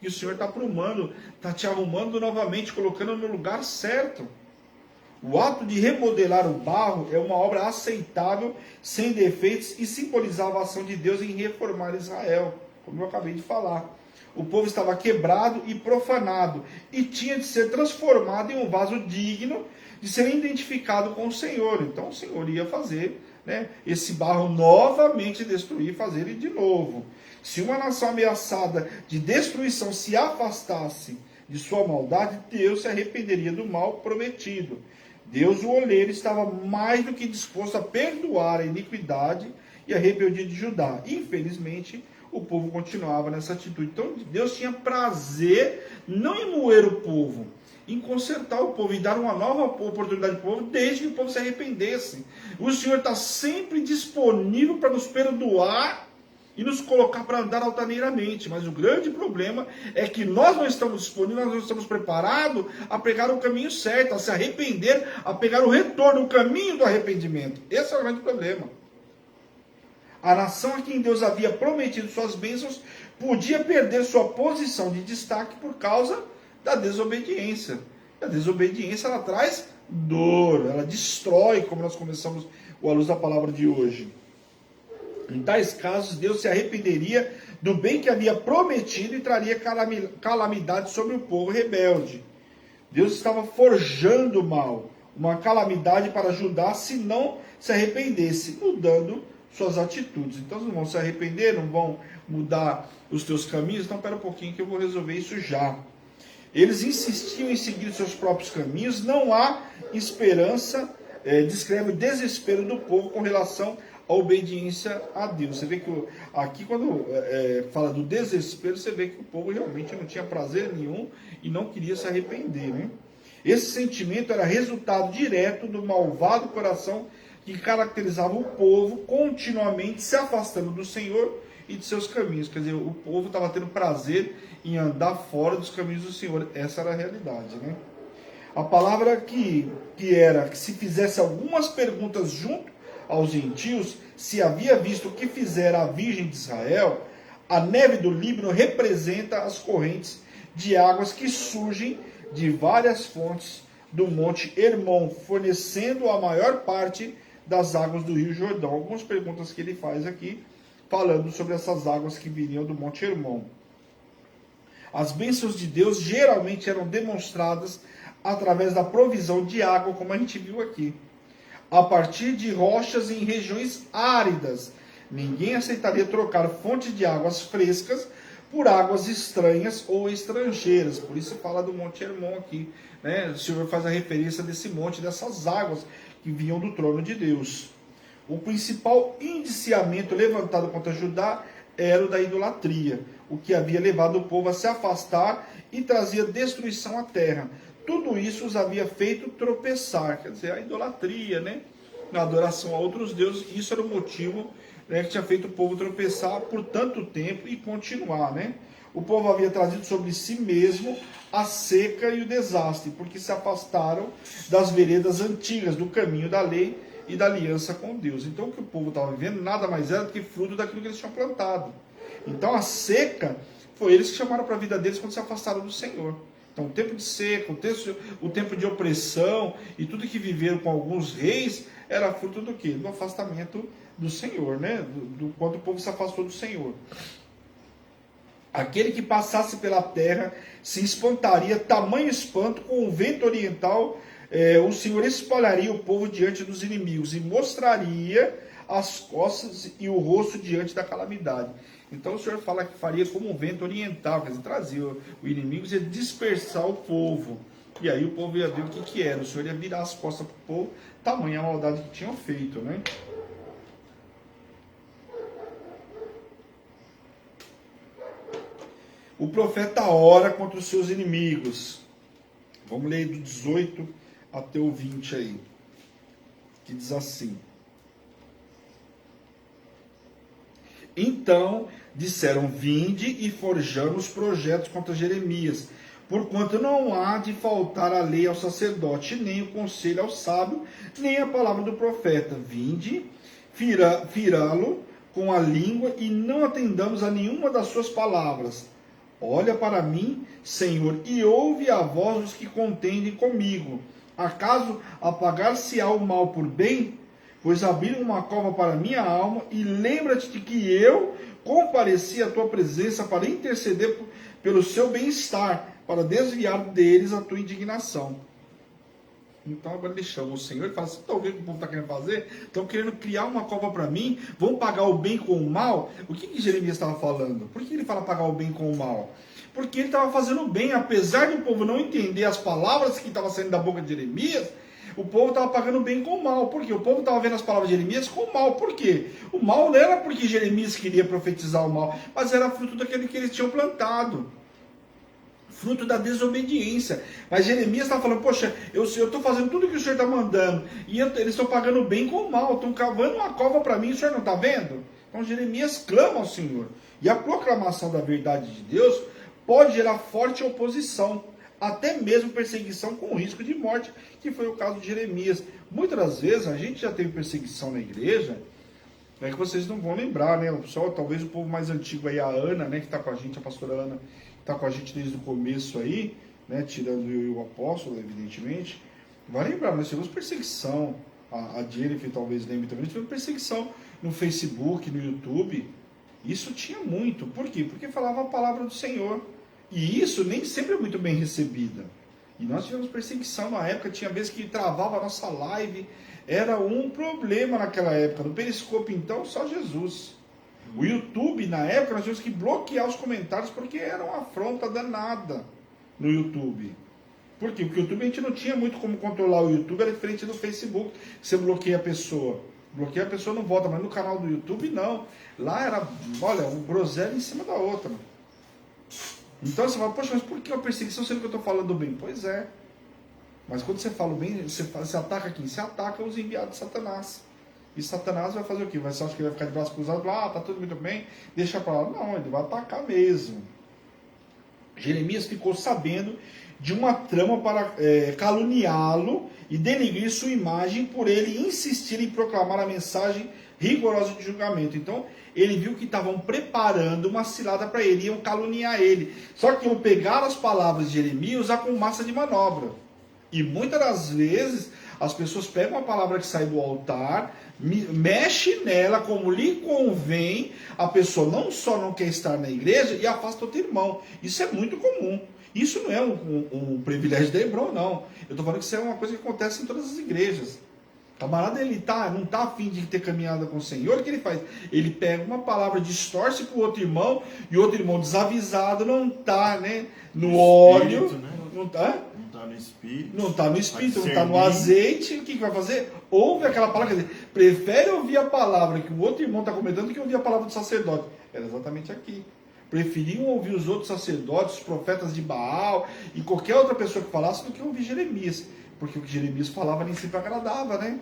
E o Senhor está aprumando, está te arrumando novamente, colocando no lugar certo. O ato de remodelar o barro é uma obra aceitável, sem defeitos, e simbolizava a ação de Deus em reformar Israel, como eu acabei de falar. O povo estava quebrado e profanado, e tinha de ser transformado em um vaso digno de ser identificado com o Senhor. Então o Senhor ia fazer, né, esse barro novamente destruir e fazer ele de novo. Se uma nação ameaçada de destruição se afastasse de sua maldade, Deus se arrependeria do mal prometido. Deus, o oleiro, estava mais do que disposto a perdoar a iniquidade e a rebeldia de Judá. Infelizmente, o povo continuava nessa atitude. Então Deus tinha prazer não em moer o povo, em consertar o povo e dar uma nova oportunidade para o povo, desde que o povo se arrependesse. O Senhor está sempre disponível para nos perdoar e nos colocar para andar altaneiramente. Mas o grande problema é que nós não estamos disponíveis, nós não estamos preparados a pegar o caminho certo, a se arrepender, a pegar o retorno, o caminho do arrependimento. Esse é o grande problema. A nação a quem Deus havia prometido suas bênçãos podia perder sua posição de destaque por causa da desobediência. A desobediência, ela traz dor, ela destrói, como nós começamos à luz da palavra de hoje. Em tais casos, Deus se arrependeria do bem que havia prometido e traria calamidade sobre o povo rebelde. Deus estava forjando o mal, uma calamidade para Judá se não se arrependesse, mudando suas atitudes. Então eles não vão se arrepender, não vão mudar os teus caminhos. Então espera um pouquinho que eu vou resolver isso já. Eles insistiam em seguir seus próprios caminhos, não há esperança, descreve o desespero do povo com relação à obediência a Deus. Você vê que aqui quando fala do desespero, você vê que o povo realmente não tinha prazer nenhum e não queria se arrepender, né? Esse sentimento era resultado direto do malvado coração que caracterizava o povo, continuamente se afastando do Senhor e de seus caminhos. Quer dizer, o povo estava tendo prazer em andar fora dos caminhos do Senhor. Essa era a realidade, né? A palavra que era que se fizesse algumas perguntas junto aos gentios, se havia visto o que fizera a Virgem de Israel, a neve do Líbano representa as correntes de águas que surgem de várias fontes do Monte Hermon, fornecendo a maior parte das águas do Rio Jordão. Algumas perguntas que ele faz aqui, falando sobre essas águas que viriam do Monte Hermon. As bênçãos de Deus geralmente eram demonstradas através da provisão de água, como a gente viu aqui, a partir de rochas em regiões áridas. Ninguém aceitaria trocar fontes de águas frescas por águas estranhas ou estrangeiras. Por isso fala do Monte Hermon aqui, né? O Senhor faz a referência desse monte, dessas águas que vinham do trono de Deus. O principal indiciamento levantado contra Judá era o da idolatria, o que havia levado o povo a se afastar e trazia destruição à terra. Tudo isso os havia feito tropeçar, quer dizer, a idolatria, né? A adoração a outros deuses. Isso era o motivo, né, que tinha feito o povo tropeçar por tanto tempo e continuar, né? O povo havia trazido sobre si mesmo a seca e o desastre, porque se afastaram das veredas antigas, do caminho da lei e da aliança com Deus. Então o que o povo estava vivendo nada mais era do que fruto daquilo que eles tinham plantado. Então a seca foi eles que chamaram para a vida deles quando se afastaram do Senhor. Então o tempo de seca, o tempo de opressão e tudo que viveram com alguns reis era fruto do quê? Do afastamento do Senhor, né? Do quanto o povo se afastou do Senhor. Aquele que passasse pela terra se espantaria, tamanho espanto, com o vento oriental, o Senhor espalharia o povo diante dos inimigos e mostraria as costas e o rosto diante da calamidade. Então o Senhor fala que faria como um vento oriental, quer dizer, trazia o inimigo e ia dispersar o povo. E aí o povo ia ver o que era. O Senhor ia virar as costas para o povo, tamanha a maldade que tinham feito, né? O profeta ora contra os seus inimigos. Vamos ler do 18 até o 20 aí. Que diz assim: Então disseram: vinde e forjamos projetos contra Jeremias, porquanto não há de faltar a lei ao sacerdote, nem o conselho ao sábio, nem a palavra do profeta. Vinde, firá-lo com a língua, e não atendamos a nenhuma das suas palavras. Olha para mim, Senhor, e ouve a voz dos que contendem comigo. Acaso apagar-se-á o mal por bem? Pois abriram uma cova para minha alma, e lembra-te de que eu compareci à tua presença para interceder pelo seu bem-estar, para desviar deles a tua indignação. Então agora ele chama o Senhor e fala assim: estão vendo o que o povo está querendo fazer? Estão querendo criar uma cova para mim? Vão pagar o bem com o mal? O que Jeremias estava falando? Por que ele fala pagar o bem com o mal? Porque ele estava fazendo o bem, apesar de o povo não entender as palavras que estavam saindo da boca de Jeremias. O povo estava pagando bem com o mal. Por quê? O povo estava vendo as palavras de Jeremias com o mal. Por quê? O mal não era porque Jeremias queria profetizar o mal, mas era fruto daquele que eles tinham plantado. Fruto da desobediência. Mas Jeremias está falando: poxa, eu estou fazendo tudo que o Senhor está mandando, e eles estão pagando bem com o mal, estão cavando uma cova para mim, o Senhor não está vendo? Então Jeremias clama ao Senhor. E a proclamação da verdade de Deus pode gerar forte oposição, até mesmo perseguição com risco de morte, que foi o caso de Jeremias. Muitas das vezes a gente já teve perseguição na igreja, é que vocês não vão lembrar, né? O pessoal, talvez o povo mais antigo aí, a Ana, né, que está com a gente, a pastora Ana, está com a gente desde o começo aí, né, tirando eu e o apóstolo, evidentemente, vai lembrar, nós tivemos perseguição, a Jennifer talvez lembre também, nós tivemos perseguição no Facebook, no YouTube. Isso tinha muito. Por quê? Porque falava a palavra do Senhor. E isso nem sempre é muito bem recebida. E nós tivemos perseguição na época, tinha vezes que travava a nossa live, era um problema naquela época. No Periscope, então, só Jesus. O YouTube, na época, nós tivemos que bloquear os comentários porque era uma afronta danada no YouTube. Por quê? Porque o YouTube a gente não tinha muito como controlar o YouTube, era diferente do Facebook. Você bloqueia a pessoa. Bloqueia a pessoa, não volta, mas no canal do YouTube não. Lá era, olha, um groselha em cima da outra. Então você fala, poxa, mas por que a perseguição sendo que eu estou falando bem? Pois é. Mas quando você fala bem, você ataca quem? Você ataca os enviados de Satanás. E Satanás vai fazer o quê? Você acha que ele vai ficar de braço cruzado? Tá tudo muito bem, deixa pra lá. Não, ele vai atacar mesmo. Jeremias ficou sabendo de uma trama para caluniá-lo e denegrir sua imagem por ele insistir em proclamar a mensagem rigorosa de julgamento. Então, ele viu que estavam preparando uma cilada para ele, iam caluniar ele. Só que iam pegar as palavras de Jeremias e usar como massa de manobra. E muitas das vezes, as pessoas pegam a palavra que sai do altar, mexe nela como lhe convém, a pessoa não só não quer estar na igreja e afasta outro irmão. Isso é muito comum. Isso não é um privilégio de Hebron, não. Eu estou falando que isso é uma coisa que acontece em todas as igrejas. O camarada, ele não está afim de ter caminhada com o Senhor, o que ele faz? Ele pega uma palavra, distorce para o outro irmão, e o outro irmão desavisado não está, né, no óleo, Espírito, né? não está... Não está no espírito. Não está no espírito, não está no azeite. O que vai fazer? Ouve aquela palavra, quer dizer, prefere ouvir a palavra que o outro irmão está comentando do que ouvir a palavra do sacerdote. Era exatamente aqui. Preferiam ouvir os outros sacerdotes, os profetas de Baal e qualquer outra pessoa que falasse do que ouvir Jeremias. Porque o que Jeremias falava nem sempre agradava, né?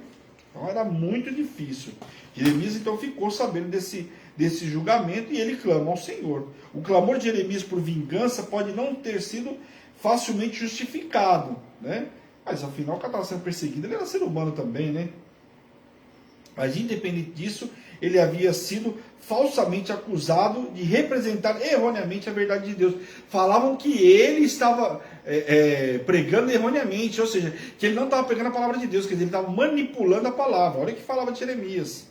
Então era muito difícil. Jeremias então ficou sabendo desse julgamento e ele clama ao Senhor. O clamor de Jeremias por vingança pode não ter sido facilmente justificado, né? Mas afinal o cara estava sendo perseguido, ele era ser humano também, né? Mas independente disso, ele havia sido falsamente acusado de representar erroneamente a verdade de Deus. Falavam que ele estava pregando erroneamente, ou seja, que ele não estava pregando a palavra de Deus, quer dizer, ele estava manipulando a palavra. Olha o que falava de Jeremias.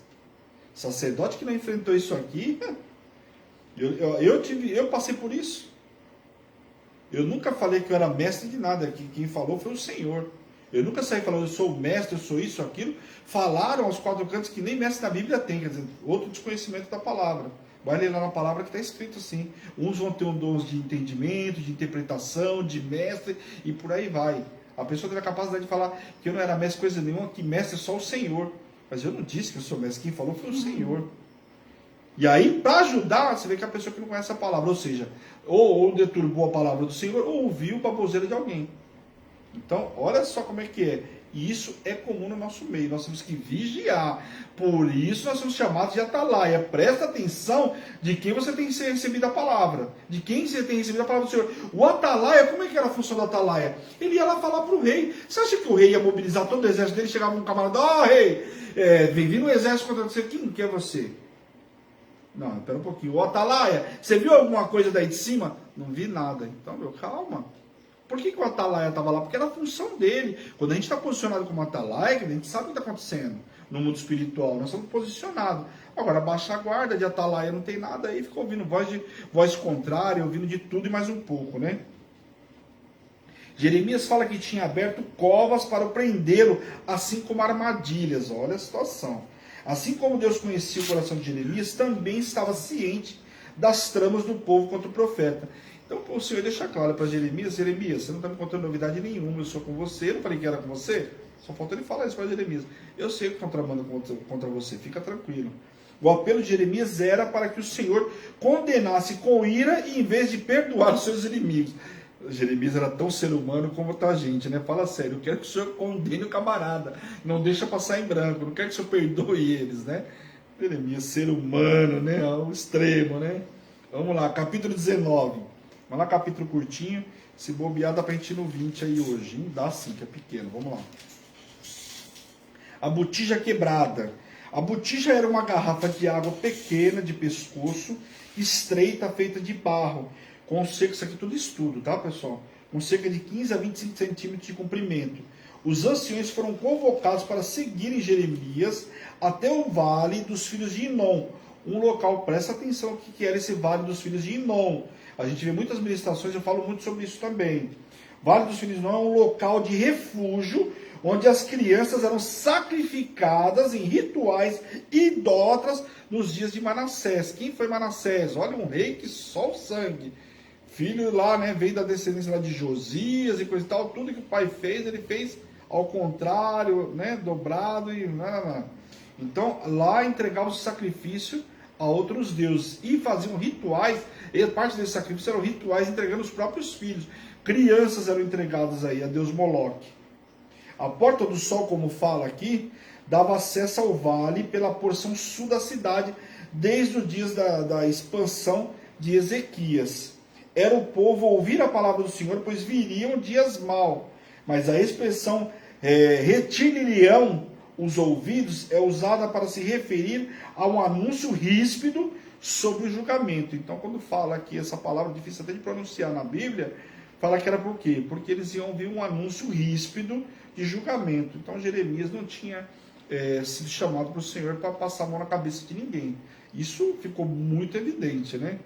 Sacerdote que não enfrentou isso aqui, eu passei por isso. Eu nunca falei que eu era mestre de nada, que quem falou foi o Senhor. Eu nunca saí falando, eu sou o mestre, eu sou isso, aquilo. Falaram aos quatro cantos que nem mestre na Bíblia tem, quer dizer, outro desconhecimento da palavra. Vai ler lá na palavra que está escrito assim. Uns vão ter um dom de entendimento, de interpretação, de mestre, e por aí vai. A pessoa teve a capacidade de falar que eu não era mestre coisa nenhuma, que mestre é só o Senhor. Mas eu não disse que eu sou mestre, quem falou foi o Senhor. E aí, para ajudar, você vê que a pessoa que não conhece a palavra, ou seja, ou deturbou a palavra do Senhor, ou ouviu baboseira de alguém. Então, olha só como é que é. E isso é comum no nosso meio. Nós temos que vigiar. Por isso nós somos chamados de atalaia. Presta atenção de quem você tem recebido a palavra. De quem você tem recebido a palavra do Senhor. O atalaia, como é que era a função do atalaia? Ele ia lá falar para o rei. Você acha que o rei ia mobilizar todo o exército dele? Chegava um camarada, rei, vem vindo um exército contra você. Quem que é você? Não, espera um pouquinho. O atalaia, você viu alguma coisa daí de cima? Não vi nada. Então, calma. Por que o atalaia estava lá? Porque era a função dele. Quando a gente está posicionado como atalaia, a gente sabe o que está acontecendo no mundo espiritual. Nós estamos posicionados. Agora, baixa a guarda de atalaia, não tem nada aí. Fica ouvindo voz contrária, ouvindo de tudo e mais um pouco, né? Jeremias fala que tinha aberto covas para prendê-lo, assim como armadilhas. Olha a situação. Assim como Deus conhecia o coração de Jeremias, também estava ciente das tramas do povo contra o profeta. Então o Senhor deixa claro para Jeremias, Jeremias, você não está me contando novidade nenhuma, eu sou com você, eu não falei que era com você? Só faltou ele falar isso para Jeremias. Eu sei o que contramando contra você, fica tranquilo. O apelo de Jeremias era para que o Senhor condenasse com ira e em vez de perdoar os seus inimigos. Jeremias era tão ser humano como a gente, né? Fala sério, eu quero que o Senhor condene o camarada, não deixa passar em branco, não quero que o Senhor perdoe eles, né? Jeremias, ser humano, né? Ao extremo, né? Vamos lá, capítulo 19. Vamos lá, capítulo curtinho. Se bobear, dá pra gente ir no 20 aí hoje. Hein? Dá sim, que é pequeno. Vamos lá. A botija quebrada. A botija era uma garrafa de água pequena, de pescoço, estreita, feita de barro. Com cerca, isso aqui tudo estudo, tá, pessoal? Com cerca de 15 a 25 centímetros de comprimento. Os anciões foram convocados para seguirem Jeremias até o vale dos filhos de Inom. Um local, presta atenção o que era esse vale dos filhos de Inom. A gente vê muitas ministrações, eu falo muito sobre isso também. Vale dos Filhos de Noé é um local de refúgio, onde as crianças eram sacrificadas em rituais idólatras nos dias de Manassés. Quem foi Manassés? Olha, um rei que só o sangue. Filho lá, né, veio da descendência lá de Josias e coisa e tal. Tudo que o pai fez, ele fez ao contrário, né, dobrado e... Então, lá entregava o sacrifício a outros deuses e faziam rituais, e parte desse sacrifício eram rituais entregando os próprios filhos. Crianças eram entregadas aí a Deus Moloque. A Porta do Sol, como fala aqui, dava acesso ao vale pela porção sul da cidade, desde os dias da expansão de Ezequias. Era o povo ouvir a palavra do Senhor, pois viriam dias maus. Mas a expressão retir-lhe-ão os ouvidos é usada para se referir a um anúncio ríspido sobre o julgamento. Então, quando fala aqui essa palavra, difícil até de pronunciar na Bíblia, fala que era por quê? Porque eles iam ouvir um anúncio ríspido de julgamento. Então, Jeremias não tinha sido chamado para o Senhor para passar a mão na cabeça de ninguém. Isso ficou muito evidente, né?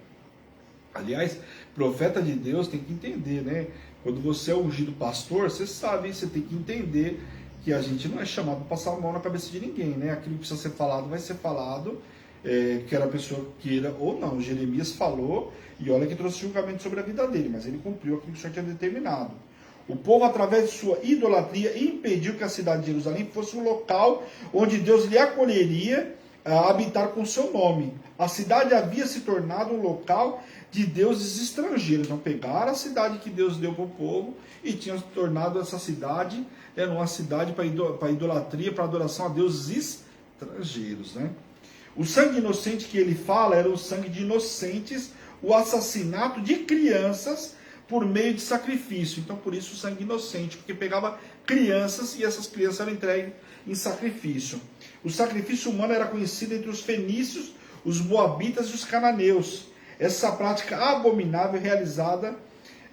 Aliás, profeta de Deus tem que entender, né? Quando você é ungido pastor, você sabe, você tem que entender que a gente não é chamado para passar a mão na cabeça de ninguém, né? Aquilo que precisa ser falado vai ser falado, quer a pessoa queira ou não. Jeremias falou, e olha que trouxe julgamento sobre a vida dele, mas ele cumpriu aquilo que o Senhor tinha determinado. O povo, através de sua idolatria, impediu que a cidade de Jerusalém fosse um local onde Deus lhe acolheria a habitar com seu nome. A cidade havia se tornado um local de deuses estrangeiros. Então pegaram a cidade que Deus deu para o povo e tinham tornado essa cidade uma cidade para idolatria, para adoração a deuses estrangeiros, né? O sangue inocente que ele fala era o sangue de inocentes, o assassinato de crianças por meio de sacrifício. Então por isso o sangue inocente, porque pegava crianças e essas crianças eram entregues em sacrifício. O sacrifício humano era conhecido entre os fenícios, os moabitas e os cananeus. Essa prática abominável realizada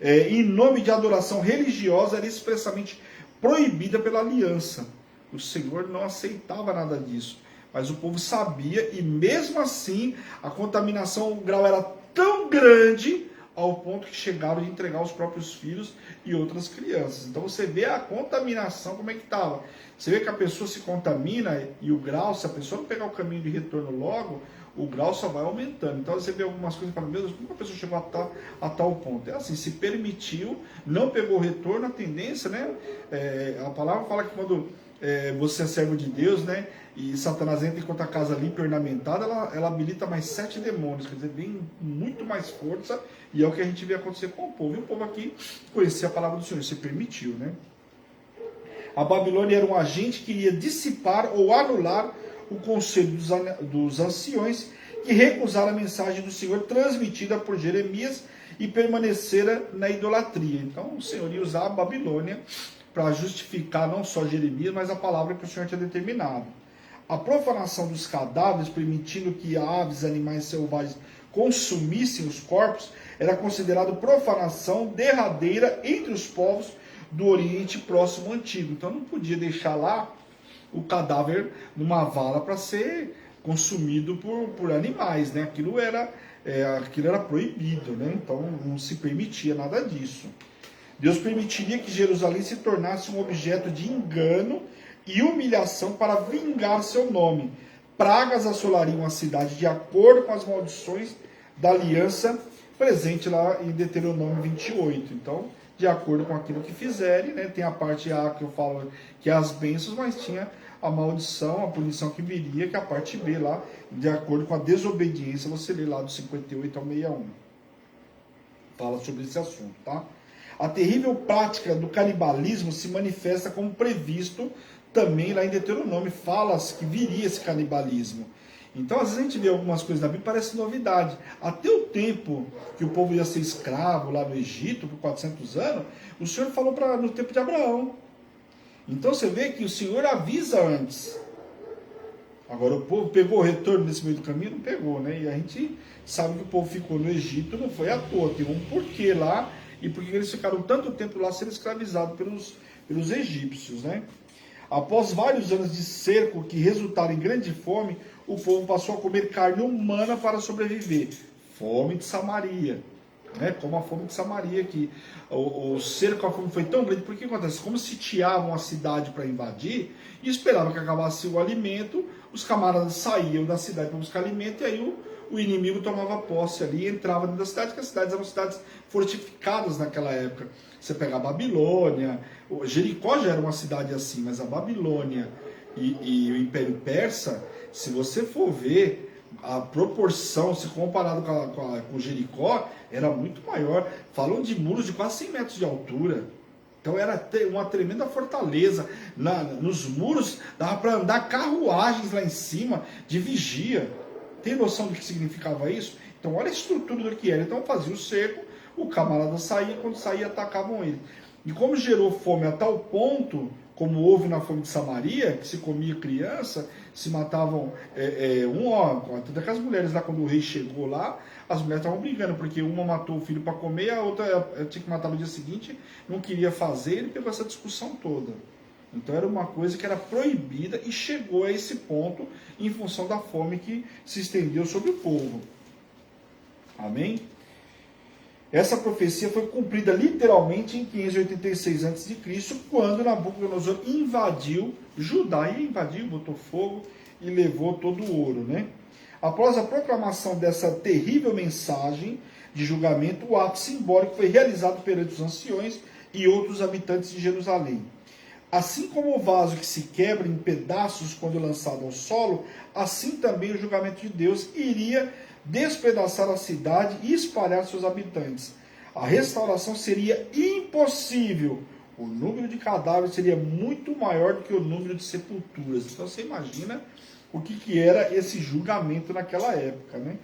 em nome de adoração religiosa era expressamente proibida pela aliança. O Senhor não aceitava nada disso, mas o povo sabia e mesmo assim a contaminação, o grau era tão grande ao ponto que chegaram de entregar os próprios filhos e outras crianças. Então você vê a contaminação como é que estava. Você vê que a pessoa se contamina e o grau, se a pessoa não pegar o caminho de retorno logo, o grau só vai aumentando. Então você vê algumas coisas e fala, meu Deus, como a pessoa chegou a tal ponto? É assim, se permitiu, não pegou o retorno, a tendência, né? A palavra fala que quando você é servo de Deus, né? E Satanás entra enquanto a casa limpa e ornamentada, ela habilita mais 7 demônios, quer dizer, vem muito mais força, e é o que a gente vê acontecer com o povo. E o povo aqui conhecia a palavra do Senhor, se permitiu, né? A Babilônia era um agente que iria dissipar ou anular o conselho dos anciões que recusaram a mensagem do Senhor transmitida por Jeremias e permaneceram na idolatria. Então o Senhor ia usar a Babilônia para justificar não só Jeremias, mas a palavra que o Senhor tinha determinado. A profanação dos cadáveres, permitindo que aves e animais selvagens consumissem os corpos, era considerado profanação derradeira entre os povos do Oriente Próximo Antigo. Então não podia deixar lá o cadáver numa vala para ser consumido por animais, né? Aquilo era proibido, né? Então não se permitia nada disso. Deus permitiria que Jerusalém se tornasse um objeto de engano e humilhação para vingar seu nome. Pragas assolariam a cidade de acordo com as maldições da aliança presente lá em Deuteronômio 28. Então, de acordo com aquilo que fizerem, né? Tem a parte A que eu falo que é as bênçãos, mas tinha a maldição, a punição que viria, que é a parte B lá, de acordo com a desobediência. Você lê lá do 58 ao 61. Fala sobre esse assunto, tá? A terrível prática do canibalismo se manifesta como previsto também lá em Deuteronômio. Fala que viria esse canibalismo. Então, às vezes a gente vê algumas coisas na Bíblia, parece novidade. Até o tempo que o povo ia ser escravo lá no Egito, por 400 anos, o Senhor falou no tempo de Abraão. Então você vê que o Senhor avisa antes. Agora o povo pegou o retorno nesse meio do caminho? Não pegou, né? E a gente sabe que o povo ficou no Egito, não foi à toa. Tem um porquê lá, e por que eles ficaram tanto tempo lá sendo escravizados pelos egípcios, né? Após vários anos de cerco que resultaram em grande fome, o povo passou a comer carne humana para sobreviver. Fome de Samaria. né? Como a fome de Samaria, que o cerco com a fome foi tão grande, porque acontece? Como sitiavam a cidade para invadir, e esperavam que acabasse o alimento, os camaradas saíam da cidade para buscar alimento, e aí o inimigo tomava posse ali e entrava dentro da cidade, porque as cidades eram cidades fortificadas naquela época. Você pega a Babilônia, Jericó já era uma cidade assim, mas a Babilônia e o Império Persa, se você for ver, a proporção, se comparado com Jericó, era muito maior. Falam de muros de quase 100 metros de altura. Então era uma tremenda fortaleza. Nos muros dava para andar carruagens lá em cima de vigia. Tem noção do que significava isso? Então olha a estrutura do que era. Então fazia o cerco, o camarada saía, quando saía atacavam ele. E como gerou fome a tal ponto, como houve na fome de Samaria, que se comia criança, se matavam tanto é que as mulheres lá, quando o rei chegou lá, as mulheres estavam brigando, porque uma matou o filho para comer, a outra tinha que matar no dia seguinte, não queria fazer, ele pegou essa discussão toda. Então era uma coisa que era proibida e chegou a esse ponto em função da fome que se estendeu sobre o povo. Amém? Essa profecia foi cumprida literalmente em 586 a.C., quando Nabucodonosor invadiu Judá. E invadiu, botou fogo e levou todo o ouro, né? Após a proclamação dessa terrível mensagem de julgamento, o ato simbólico foi realizado perante os anciões e outros habitantes de Jerusalém. Assim como o vaso que se quebra em pedaços quando lançado ao solo, assim também o julgamento de Deus iria despedaçar a cidade e espalhar seus habitantes. A restauração seria impossível. O número de cadáveres seria muito maior do que o número de sepulturas. Então você imagina o que era esse julgamento naquela época, né?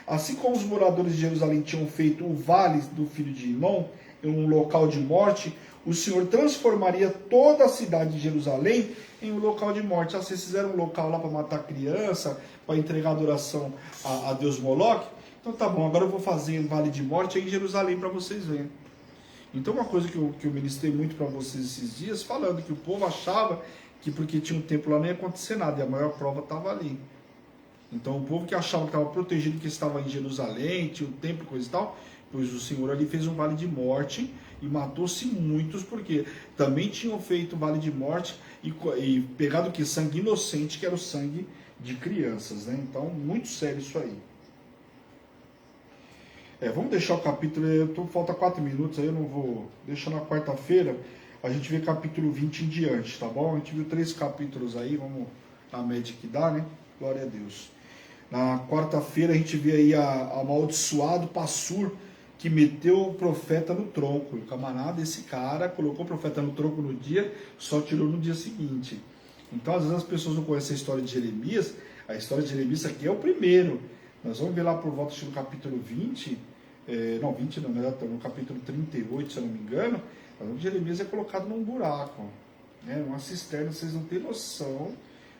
Assim como os moradores de Jerusalém tinham feito o vale do filho de Inom, um local de morte, o Senhor transformaria toda a cidade de Jerusalém em um local de morte. Ah, vocês fizeram um local lá para matar criança, para entregar adoração a Deus Moloque? Então tá bom, agora eu vou fazer um vale de morte aí em Jerusalém para vocês verem. Então uma coisa que eu ministrei muito para vocês esses dias, falando que o povo achava que porque tinha um templo lá não ia acontecer nada, e a maior prova estava ali. Então o povo que achava que estava protegido, que estava em Jerusalém, tinha o templo e coisa e tal, pois o Senhor ali fez um vale de morte e matou-se muitos, porque também tinham feito vale de morte e pegado que sangue inocente, que era o sangue de crianças, né? Então muito sério isso aí. Vamos deixar o capítulo, falta 4 minutos aí, eu não vou deixar na quarta-feira, a gente vê capítulo 20 em diante, tá bom? A gente viu 3 capítulos aí, vamos na média que dá, né? Glória a Deus. Na quarta-feira a gente vê aí a amaldiçoado Passur, que meteu o profeta no tronco. O camarada, esse cara, colocou o profeta no tronco no dia, só tirou no dia seguinte. Então, às vezes as pessoas não conhecem a história de Jeremias. A história de Jeremias aqui é o primeiro. Nós vamos ver lá por volta do capítulo 20, no capítulo 38, se eu não me engano, Jeremias é colocado num buraco, né, uma cisterna. Vocês não têm noção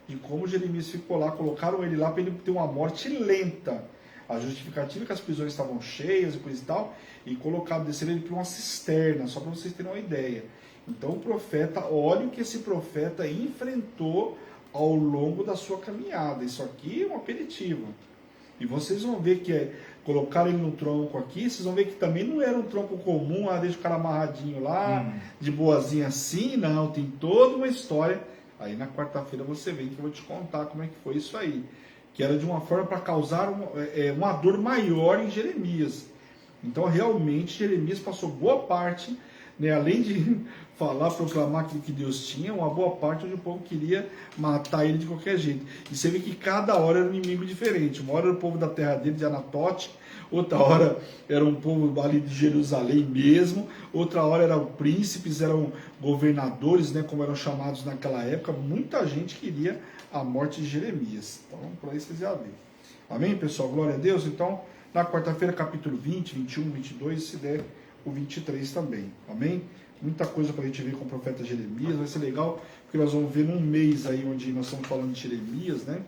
de como Jeremias ficou lá. Colocaram ele lá para ele ter uma morte lenta. A justificativa é que as prisões estavam cheias e coisa e tal, e colocaram, desceram ele para uma cisterna, só para vocês terem uma ideia. Então o profeta, olha o que esse profeta enfrentou ao longo da sua caminhada. Isso aqui é um aperitivo. E vocês vão ver que colocaram ele no tronco aqui, vocês vão ver que também não era um tronco comum, deixa o cara amarradinho lá, de boazinha assim, não, tem toda uma história. Aí na quarta-feira você vem que eu vou te contar como é que foi isso aí. Que era de uma forma para causar uma dor maior em Jeremias. Então realmente Jeremias passou boa parte, né, além de falar, proclamar aquilo que Deus tinha, uma boa parte onde o povo queria matar ele de qualquer jeito. E você vê que cada hora era um inimigo diferente. Uma hora era o povo da terra dele, de Anatote, outra hora era um povo ali de Jerusalém mesmo, outra hora eram príncipes, eram governadores, né, como eram chamados naquela época. Muita gente queria a morte de Jeremias. Então, por aí vocês já veem. Amém, pessoal? Glória a Deus. Então, na quarta-feira, capítulo 20, 21, 22, se der o 23 também. Amém? Muita coisa para a gente ver com o profeta Jeremias. Vai ser legal, porque nós vamos ver num mês aí, onde nós estamos falando de Jeremias, né?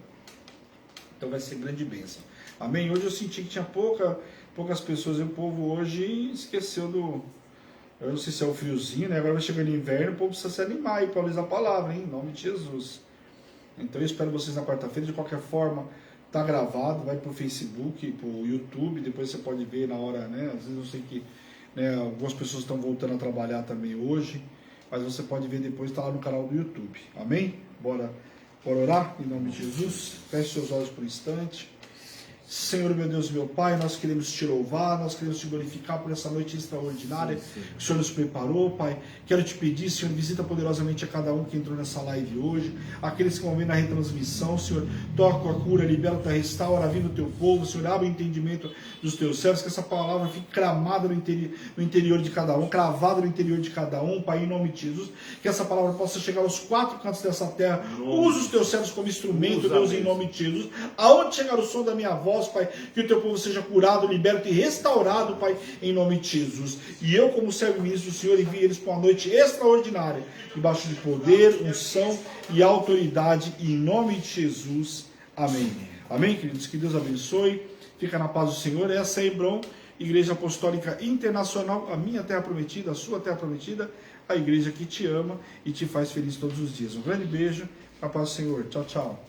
Então vai ser grande bênção. Amém? Hoje eu senti que tinha poucas pessoas, e o povo hoje esqueceu do... Eu não sei se é o friozinho, né? Agora vai chegando o inverno, o povo precisa se animar aí para ler a palavra, hein? Em nome de Jesus. Então eu espero vocês na quarta-feira. De qualquer forma, tá gravado, vai pro Facebook, pro YouTube, depois você pode ver na hora, né? Às vezes eu sei que, né, algumas pessoas estão voltando a trabalhar também hoje, mas você pode ver depois, tá lá no canal do YouTube. Amém? Bora orar em nome de Jesus. Feche seus olhos por um instante. Senhor, meu Deus, meu Pai, nós queremos te louvar, nós queremos te glorificar por essa noite extraordinária que o Senhor nos preparou, Pai. Quero te pedir, Senhor, visita poderosamente a cada um que entrou nessa live hoje, aqueles que vão ver na retransmissão, Senhor, toca a cura, liberta, restaura a vida do teu povo, Senhor, abre o entendimento dos teus servos, que essa palavra fique cramada no interior de cada um, cravada no interior de cada um, Pai, em nome de Jesus, que essa palavra possa chegar aos quatro cantos dessa terra. Usa os teus servos como instrumento, Deus, em nome de Jesus. Aonde chegar o som da minha voz, Pai, que o teu povo seja curado, liberto e restaurado, Pai, em nome de Jesus. E eu, como servo e ministro do Senhor, envio eles para uma noite extraordinária, debaixo de poder, unção e autoridade, em nome de Jesus. Amém. Amém, queridos? Que Deus abençoe. Fica na paz do Senhor. Essa é a Hebron, Igreja Apostólica Internacional, a minha terra prometida, a sua terra prometida, a igreja que te ama e te faz feliz todos os dias. Um grande beijo. Na paz do Senhor. Tchau, tchau.